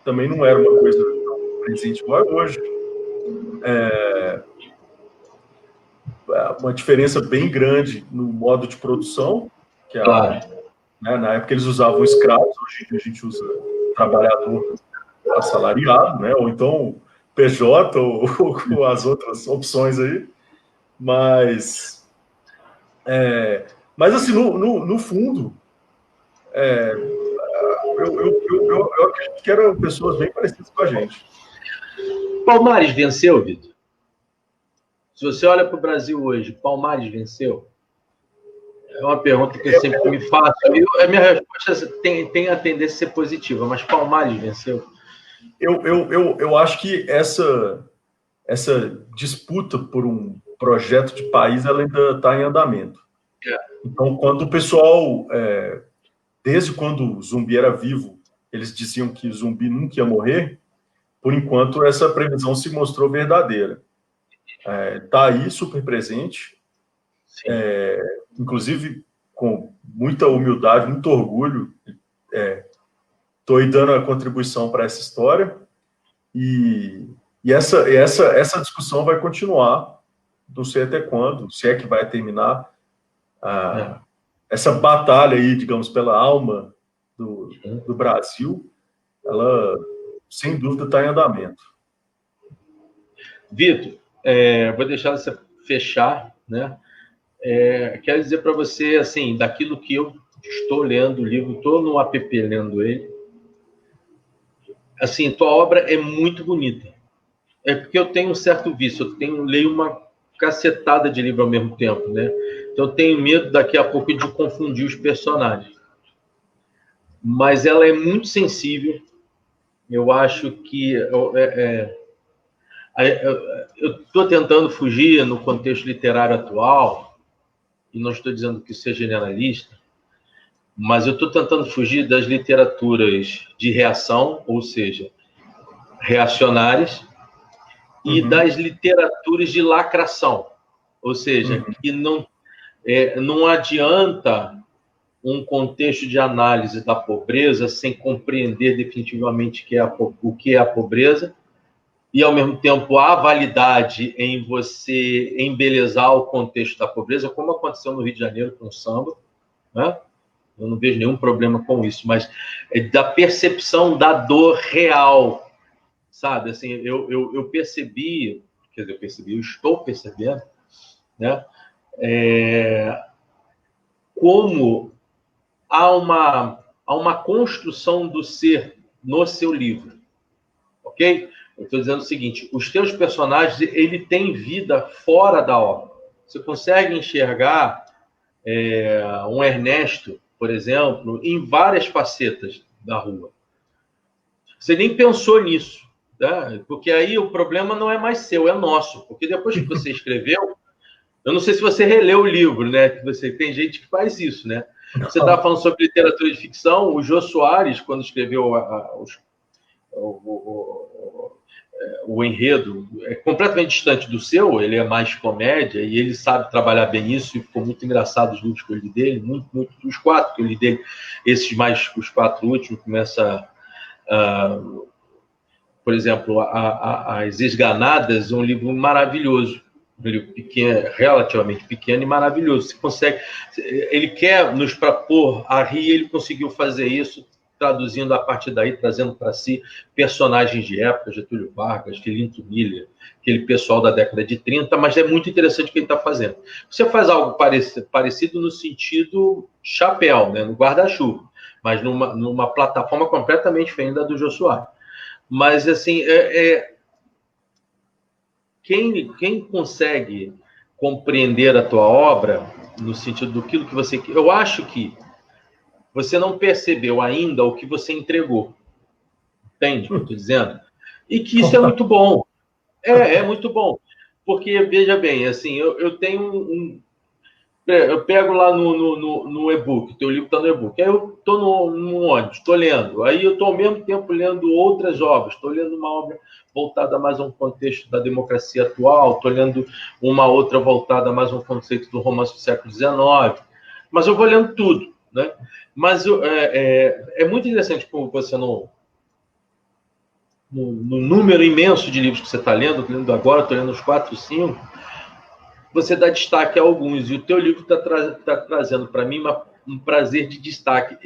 também não era uma coisa presente igual hoje. Uma diferença bem grande no modo de produção, que claro. Né, na época eles usavam escravos, hoje a gente usa trabalhador assalariado, né, ou então PJ, ou as outras opções aí, mas assim, no fundo, eu acredito que eram pessoas bem parecidas com a gente. Palmares venceu, Vitor? Se você olha para o Brasil hoje, Palmares venceu? É uma pergunta que eu sempre me faço. A minha resposta tem a tendência a ser positiva, mas Palmares venceu? Eu acho que essa disputa por um projeto de país, ela ainda está em andamento. Então, quando o pessoal, desde quando o Zumbi era vivo, eles diziam que o Zumbi nunca ia morrer, por enquanto essa previsão se mostrou verdadeira. Está aí, super presente, inclusive com muita humildade, muito orgulho, estou aí dando a contribuição para essa história, e essa discussão vai continuar, não sei até quando, se é que vai terminar essa batalha aí, digamos, pela alma do Brasil, ela, sem dúvida, está em andamento. Vitor, vou deixar você fechar, né? Quero dizer para você, assim, daquilo que eu estou lendo o livro, estou no app lendo ele, assim, tua obra é muito bonita. É porque eu tenho um certo vício, leio uma cacetada de livro ao mesmo tempo, né? Então eu tenho medo daqui a pouco de confundir os personagens. Mas ela é muito sensível. Eu acho que eu estou tentando fugir no contexto literário atual, e não estou dizendo que isso é generalista, mas eu estou tentando fugir das literaturas de reação, ou seja, reacionárias, e das literaturas de lacração, ou seja, que não adianta um contexto de análise da pobreza sem compreender definitivamente o que é a pobreza, e, ao mesmo tempo, há validade em você embelezar o contexto da pobreza, como aconteceu no Rio de Janeiro com o samba, né? Eu não vejo nenhum problema com isso, mas da percepção da dor real, sabe? Assim, eu percebi, quer dizer, eu estou percebendo, né? Como há uma construção do ser no seu livro, ok? Eu estou dizendo o seguinte, os teus personagens, ele tem vida fora da obra. Você consegue enxergar um Ernesto, por exemplo, em várias facetas da rua. Você nem pensou nisso, tá? Porque aí o problema não é mais seu, é nosso. Porque depois que você escreveu, eu não sei se você releu o livro, né? Que tem gente que faz isso, né? Você estava falando sobre literatura de ficção, o Jô Soares, quando escreveu o enredo, é completamente distante do seu, ele é mais comédia e ele sabe trabalhar bem isso, e ficou muito engraçado os livros que eu li dele, muito, os 4 que eu li dele, os 4 últimos, começa, por exemplo, As Esganadas, é um livro maravilhoso, um livro pequeno, relativamente pequeno e maravilhoso. Você consegue, ele quer nos propor a rir, ele conseguiu fazer isso, traduzindo a partir daí, trazendo para si personagens de época, Getúlio Vargas, Filinto Miller, aquele pessoal da década de 30, mas é muito interessante o que ele está fazendo. Você faz algo parecido no sentido chapéu, né, no guarda-chuva, mas numa plataforma completamente diferente da do Jô Soares. Mas, assim, quem consegue compreender a tua obra, no sentido do que você... Eu acho que você não percebeu ainda o que você entregou. Entende o que eu estou dizendo? E que isso é muito bom. É muito bom. Porque, veja bem, assim, eu tenho eu pego lá no e-book, o teu livro está no e-book. Aí eu estou no ônibus, estou lendo. Aí eu estou ao mesmo tempo lendo outras obras. Estou lendo uma obra voltada mais a um contexto da democracia atual, estou lendo uma outra voltada mais a um conceito do romance do século XIX. Mas eu vou lendo tudo, né? Mas é muito interessante como você no número imenso de livros que você está lendo, estou lendo agora, estou lendo uns 4, 5, você dá destaque a alguns, e o teu livro está trazendo para mim um prazer de destaque.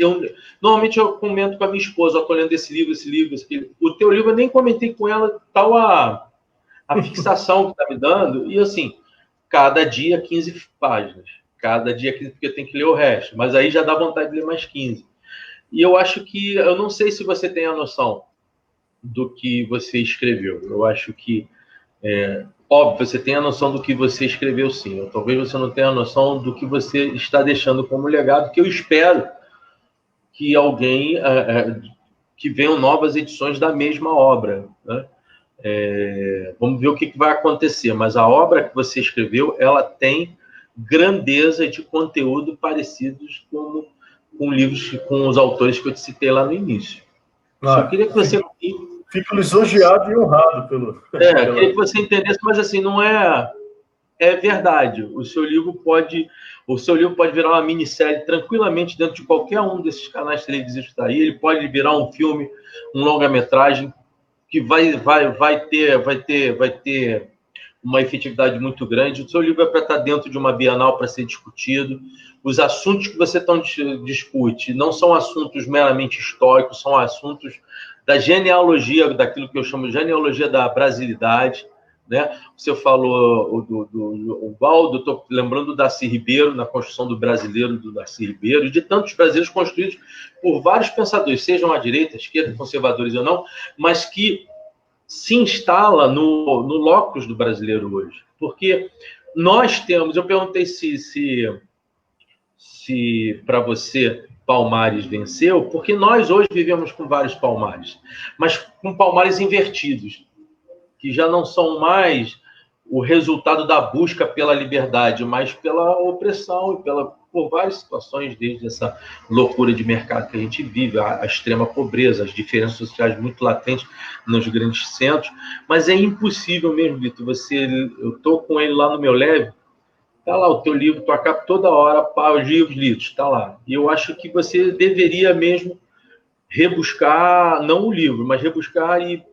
Normalmente eu comento com a minha esposa, estou lendo esse livro. O teu livro eu nem comentei com ela, tal a fixação que está me dando, e assim, cada dia 15 páginas, cada dia 15, porque tem que ler o resto, mas aí já dá vontade de ler mais 15. E eu acho que, eu não sei se você tem a noção do que você escreveu, eu acho que óbvio, você tem a noção do que você escreveu, sim. Ou talvez você não tenha a noção do que você está deixando como legado, que eu espero que alguém... que venham novas edições da mesma obra, né? Vamos ver o que vai acontecer. Mas a obra que você escreveu, ela tem grandeza de conteúdo parecidos com livros, com os autores que eu te citei lá no início. Só queria que você... Fico lisonjeado e honrado pelo... queria que você entendesse, mas assim, não é verdade. O seu livro pode virar uma minissérie tranquilamente dentro de qualquer um desses canais televisivos que está aí. Ele pode virar um filme, um longa-metragem que vai ter uma efetividade muito grande. O seu livro é para estar dentro de uma Bienal para ser discutido. Os assuntos que você discute não são assuntos meramente históricos, são assuntos da genealogia, daquilo que eu chamo de genealogia da brasilidade, né? Você falou do Valdo, estou lembrando do Darcy Ribeiro, na construção do brasileiro, do Darcy Ribeiro, e de tantos brasileiros construídos por vários pensadores, sejam à direita, à esquerda, conservadores ou não, mas que se instala no locus do brasileiro hoje. Porque nós temos... Eu perguntei se para você Palmares venceu, porque nós hoje vivemos com vários Palmares, mas com Palmares invertidos, que já não são mais o resultado da busca pela liberdade, mas pela opressão e por várias situações, desde essa loucura de mercado que a gente vive, a extrema pobreza, as diferenças sociais muito latentes nos grandes centros. Mas é impossível mesmo, Vitor. Eu estou com ele lá no meu leve, está lá o teu livro, tua capa toda hora, os livros lidos, está lá. E eu acho que você deveria mesmo rebuscar, não o livro, mas rebuscar e,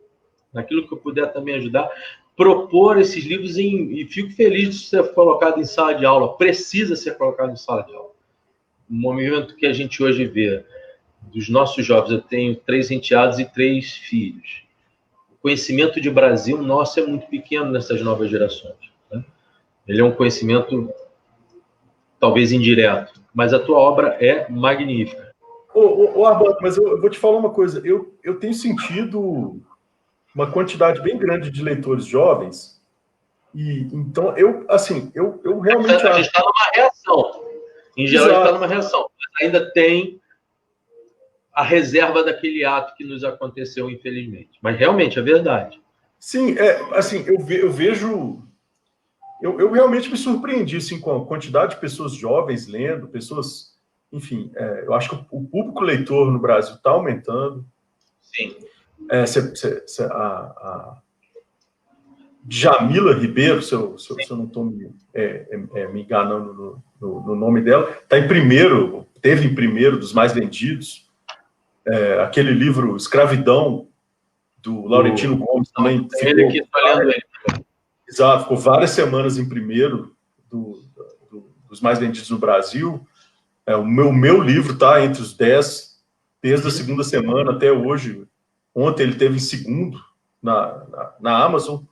naquilo que eu puder também ajudar, propor esses livros e fico feliz de ser colocado em sala de aula. Precisa ser colocado em sala de aula. No momento que a gente hoje vê dos nossos jovens, eu tenho 3 enteados e 3 filhos. O conhecimento de Brasil nosso é muito pequeno nessas novas gerações. Né? Ele é um conhecimento talvez indireto, mas a tua obra é magnífica. Armando, mas eu vou te falar uma coisa. Eu tenho sentido uma quantidade bem grande de leitores jovens, e então eu realmente a gente está numa reação. Em geral, a gente está numa reação, mas ainda tem a reserva daquele ato que nos aconteceu, infelizmente. Mas realmente é verdade. Sim, eu vejo. Eu realmente me surpreendi assim, com a quantidade de pessoas jovens lendo, pessoas. Enfim, eu acho que o público leitor no Brasil está aumentando. Sim. A Djamila Ribeiro, se eu não estou me enganando no nome dela, teve em primeiro dos mais vendidos. Aquele livro Escravidão, do Laurentino Gomes, também. Ele aqui, estou lendo ele. Exato, ficou várias semanas em primeiro dos mais vendidos no Brasil. O meu livro está entre os 10, desde a segunda semana até hoje. Ontem ele teve em segundo na Amazon.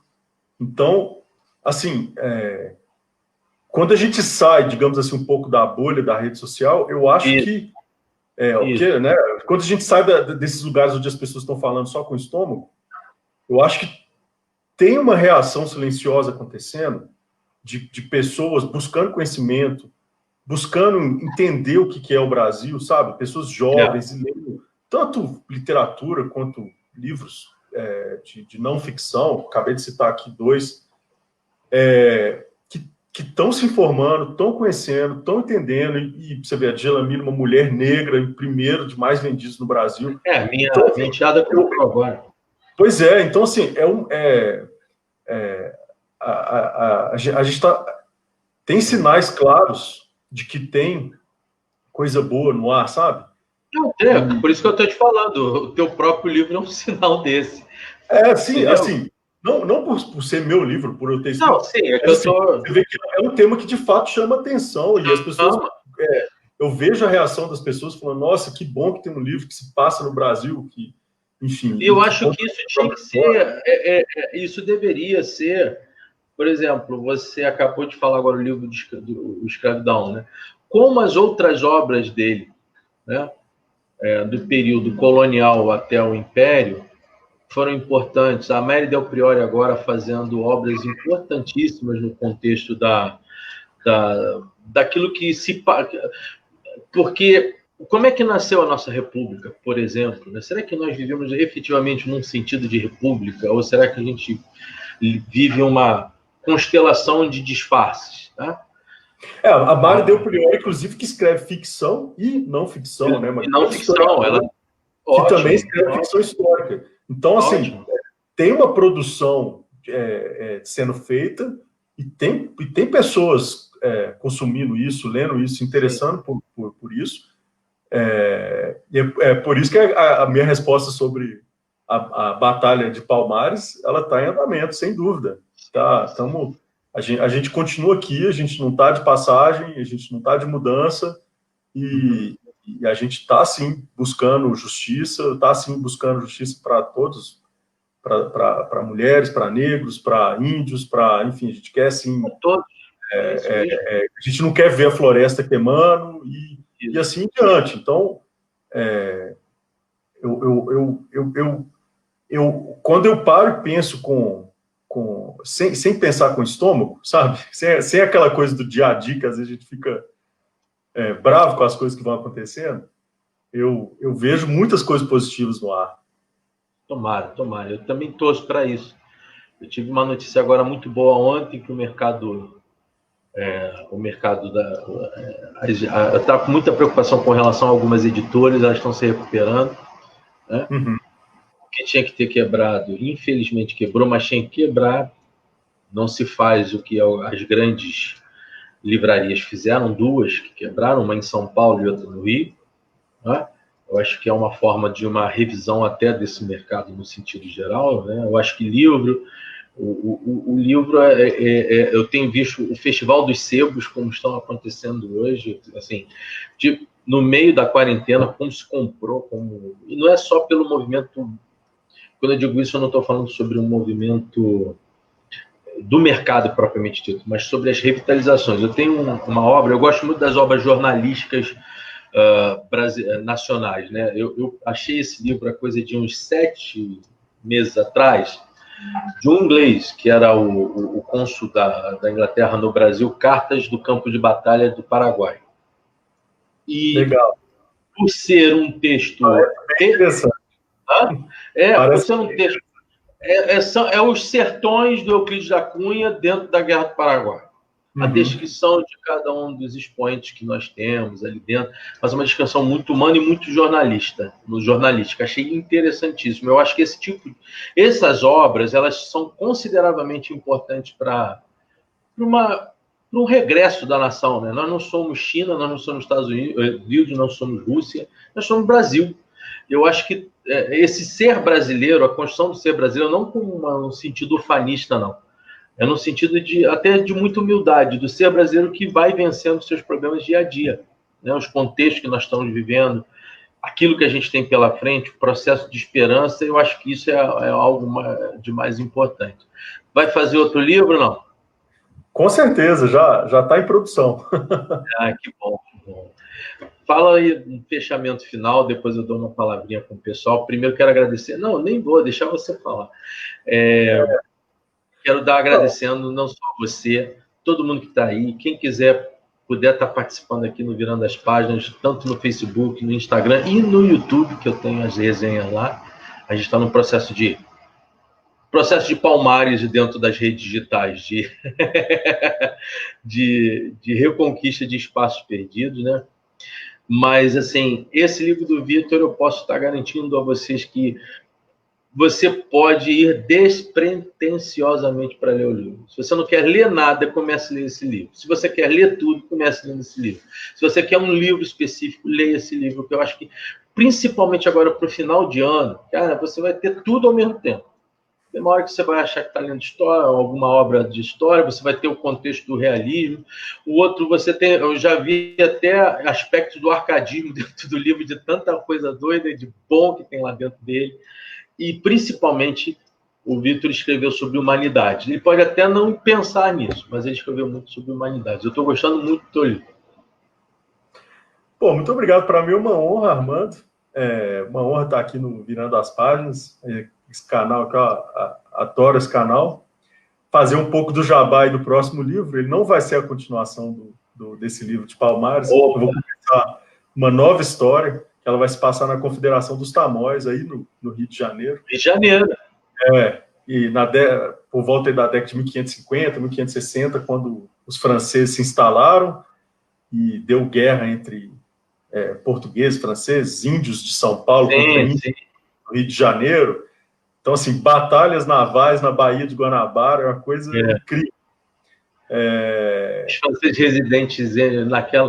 Então, assim, quando a gente sai, digamos assim, um pouco da bolha da rede social, eu acho que, né, quando a gente sai desses lugares onde as pessoas estão falando só com o estômago, eu acho que tem uma reação silenciosa acontecendo de pessoas buscando conhecimento, buscando entender o que é o Brasil, sabe? Pessoas jovens e lendo tanto literatura quanto livros de não ficção. Acabei de citar aqui 2 que estão se informando, estão conhecendo, estão entendendo, e você vê a Djamila, uma mulher negra, em primeiro de mais vendidos no Brasil. Minha enteada colocou agora. Pois é, então assim, a gente tem sinais claros de que tem coisa boa no ar, sabe? Por isso que eu estou te falando, o teu próprio livro é um sinal desse. Sim, entendeu? Assim, não por ser meu livro, por eu ter escrito. Não, sim, é que assim, você vê que é um tema que de fato chama atenção, e as pessoas... eu vejo a reação das pessoas falando, nossa, que bom que tem um livro que se passa no Brasil, que, enfim... Eu acho que isso tinha que ser... isso deveria ser... Por exemplo, você acabou de falar agora o livro do Escravidão, né? Como as outras obras dele, né? Do período colonial até o Império, foram importantes. A Mary Del Priore agora fazendo obras importantíssimas no contexto daquilo que se... Porque como é que nasceu a nossa república, por exemplo? Né? Será que nós vivemos efetivamente num sentido de república? Ou será que a gente vive uma constelação de disfarces? Tá? A Mary Del Priore, inclusive, que escreve ficção e não ficção, né? Mas não ficção, ela... que também escreve ficção histórica. Então, assim, tem uma produção sendo feita e tem pessoas consumindo isso, lendo isso, se interessando por isso. Por isso que a minha resposta sobre a Batalha de Palmares, ela está em andamento, sem dúvida. A gente continua aqui, a gente não está de passagem, a gente não está de mudança, e a gente está, sim, buscando justiça, para todos, para mulheres, para negros, para índios, enfim, a gente quer, sim... a gente não quer ver a floresta queimando, e assim em diante. Então, quando eu paro e penso sem pensar com o estômago, sabe? Sem aquela coisa do dia a dia, que às vezes a gente fica bravo com as coisas que vão acontecendo, eu vejo muitas coisas positivas no ar. Tomara. Eu também torço para isso. Eu tive uma notícia agora muito boa ontem, que o mercado eu estava com muita preocupação com relação a algumas editoras, elas estão se recuperando, né? Uhum. O que tinha que ter quebrado, infelizmente quebrou, mas tinha que quebrar. Não se faz o que as grandes livrarias fizeram, 2 que quebraram, uma em São Paulo e outra no Rio, né? Eu acho que é uma forma de uma revisão até desse mercado no sentido geral, né? Eu acho que o livro, eu tenho visto o Festival dos Sebos, como estão acontecendo hoje, assim, no meio da quarentena, como se comprou, e não é só pelo movimento, quando eu digo isso, eu não estou falando sobre um movimento do mercado propriamente dito, mas sobre as revitalizações. Eu tenho uma obra, eu gosto muito das obras jornalísticas nacionais, né? Eu achei esse livro há coisa de uns 7 meses atrás, de um inglês, que era o cônsul da Inglaterra no Brasil, Cartas do Campo de Batalha do Paraguai. E legal. Por ser um texto... Interessante. Por ser um texto... os sertões do Euclides da Cunha dentro da Guerra do Paraguai. A descrição de cada um dos expoentes que nós temos ali dentro, mas uma descrição muito humana e muito jornalística. Achei interessantíssimo. Eu acho que essas obras, elas são consideravelmente importantes para um regresso da nação, né? Nós não somos China, nós não somos Estados Unidos, nós não somos Rússia, nós somos Brasil. Eu acho que esse ser brasileiro, a construção do ser brasileiro, não com um sentido ufanista, não. É no sentido até de muita humildade, do ser brasileiro que vai vencendo seus problemas dia a dia, né? Os contextos que nós estamos vivendo, aquilo que a gente tem pela frente, o processo de esperança, eu acho que isso é algo de mais importante. Vai fazer outro livro, não? Com certeza, já está em produção. Que bom, que bom. Fala aí um fechamento final, depois eu dou uma palavrinha com o pessoal. Primeiro quero agradecer. Não, nem vou, deixar você falar. Quero dar agradecendo não só você, todo mundo que está aí, quem puder estar participando aqui no Virando as Páginas, tanto no Facebook, no Instagram e no YouTube, que eu tenho as resenhas lá. A gente está no processo de Palmares dentro das redes digitais, de reconquista de espaços perdidos, né? Mas, assim, esse livro do Vitor, eu posso estar garantindo a vocês que você pode ir despretensiosamente para ler o livro. Se você não quer ler nada, comece a ler esse livro. Se você quer ler tudo, comece lendo esse livro. Se você quer um livro específico, leia esse livro, porque eu acho que, principalmente agora para o final de ano, cara, você vai ter tudo ao mesmo tempo. Tem uma hora que você vai achar que está lendo história, alguma obra de história, você vai ter o contexto do realismo. O outro, eu já vi até aspectos do arcadismo dentro do livro, de tanta coisa doida e de bom que tem lá dentro dele. E, principalmente, o Vitor escreveu sobre humanidade. Ele pode até não pensar nisso, mas ele escreveu muito sobre humanidade. Eu estou gostando muito do livro. Pô, muito obrigado. Para mim é uma honra, Armando. Uma honra estar aqui no Virando as Páginas. Esse canal, que eu adoro esse canal. Fazer um pouco do jabá e do próximo livro. Ele não vai ser a continuação desse livro de Palmares. Opa. Eu vou começar uma nova história, que ela vai se passar na Confederação dos Tamoios, aí no Rio de Janeiro. Rio de Janeiro. E por volta da década de 1550, 1560, quando os franceses se instalaram e deu guerra entre portugueses, franceses, índios de São Paulo contra índios do Rio de Janeiro. Então, assim, batalhas navais na Baía de Guanabara é uma coisa incrível. Os franceses residentes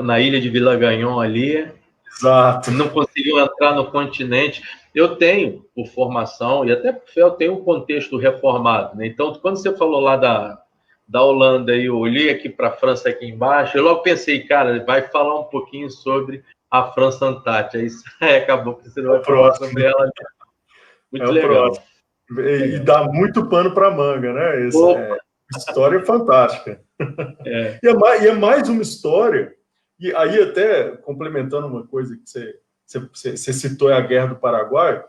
na ilha de Vila-Gagnon ali, exato, não conseguiam entrar no continente. Eu tenho, por formação, e até por fé, eu tenho um contexto reformado, né? Então, quando você falou lá da Holanda, e eu olhei aqui para a França aqui embaixo, eu logo pensei, cara, vai falar um pouquinho sobre a França Antártica. Aí acabou que você não vai falar sobre ela. Muito legal. E dá muito pano para manga, né? História fantástica. E é mais uma história. E aí, até complementando uma coisa que você citou, a Guerra do Paraguai.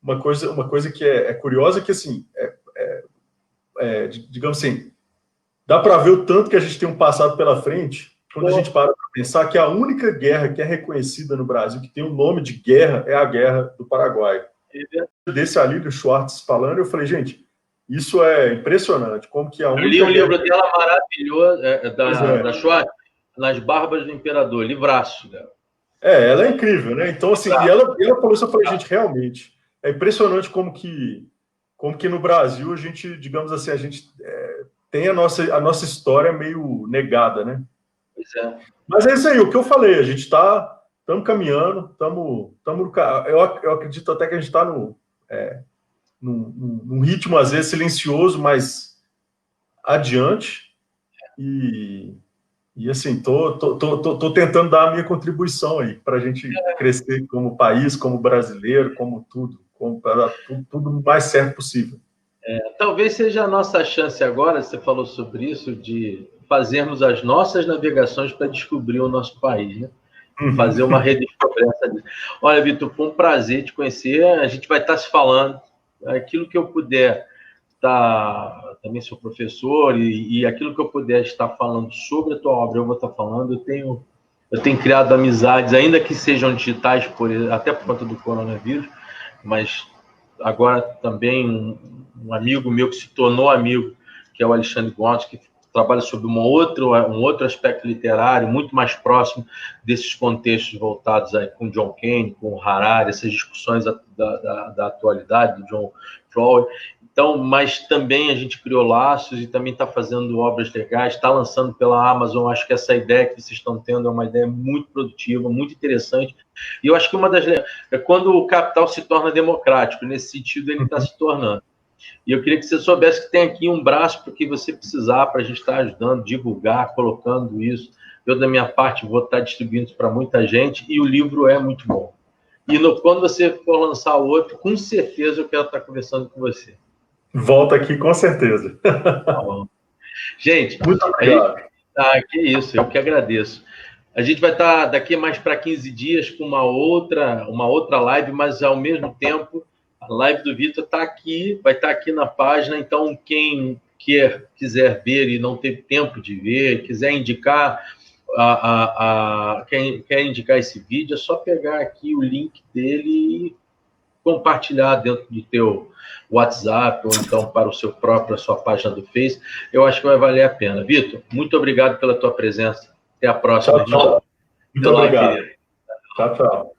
uma coisa que é curiosa, que assim, digamos assim, dá para ver o tanto que a gente tem um passado pela frente, quando a gente para para pensar que a única guerra que é reconhecida no Brasil, que tem o nome de guerra, é a Guerra do Paraguai. Desse ali, do Schwartz falando, eu falei, gente, isso é impressionante, como que a única... Eu li um livro dela maravilhoso, da Schwartz, Nas Barbas do Imperador, livraço dela. Ela é incrível, né? Então, assim, e ela falou isso, eu falei, gente, realmente, é impressionante como que no Brasil a gente, digamos assim, a gente tem a nossa história meio negada, né? Pois é. Mas é isso aí, o que eu falei, a gente estamos caminhando, estamos eu acredito até que a gente está num ritmo, às vezes, silencioso, mas adiante, e assim, tô tentando dar a minha contribuição aí, para a gente crescer como país, como brasileiro, como tudo, para tudo mais certo possível. Talvez seja a nossa chance agora, você falou sobre isso, de fazermos as nossas navegações para descobrir o nosso país, né? Fazer uma redescoberta disso. Olha, Vitor, foi um prazer te conhecer. A gente vai estar se falando. Aquilo que eu puder também sou professor, e aquilo que eu puder estar falando sobre a tua obra, eu vou estar falando. Eu tenho criado amizades, ainda que sejam digitais, até por conta do coronavírus, mas agora também um amigo meu que se tornou amigo, que é o Alexandre Gonçalves, que trabalha sobre um outro aspecto literário, muito mais próximo desses contextos voltados aí com John Kane, com Harari, essas discussões da atualidade, do John Floyd. Então, mas também a gente criou laços e também está fazendo obras legais, está lançando pela Amazon. Acho que essa ideia que vocês estão tendo é uma ideia muito produtiva, muito interessante. E eu acho que uma das é quando o capital se torna democrático, nesse sentido ele está se tornando. E eu queria que você soubesse que tem aqui um braço para o que você precisar, para a gente estar ajudando, divulgar, colocando isso. Eu, da minha parte, vou estar distribuindo isso para muita gente, e o livro é muito bom. E quando você for lançar o outro, com certeza eu quero estar conversando com você. Volta aqui, com certeza. Tá bom. Gente, muito obrigado. Que isso, eu que agradeço. A gente vai estar daqui mais para 15 dias com uma outra live, mas ao mesmo tempo a live do Vitor está aqui, vai estar aqui na página. Então, quem quiser ver e não teve tempo de ver, quiser indicar, quem quer indicar esse vídeo, é só pegar aqui o link dele e compartilhar dentro do teu WhatsApp, ou então para a sua página do Face. Eu acho que vai valer a pena. Vitor, muito obrigado pela tua presença. Até a próxima. Tchau, tchau. Muito obrigado. Tchau, tchau.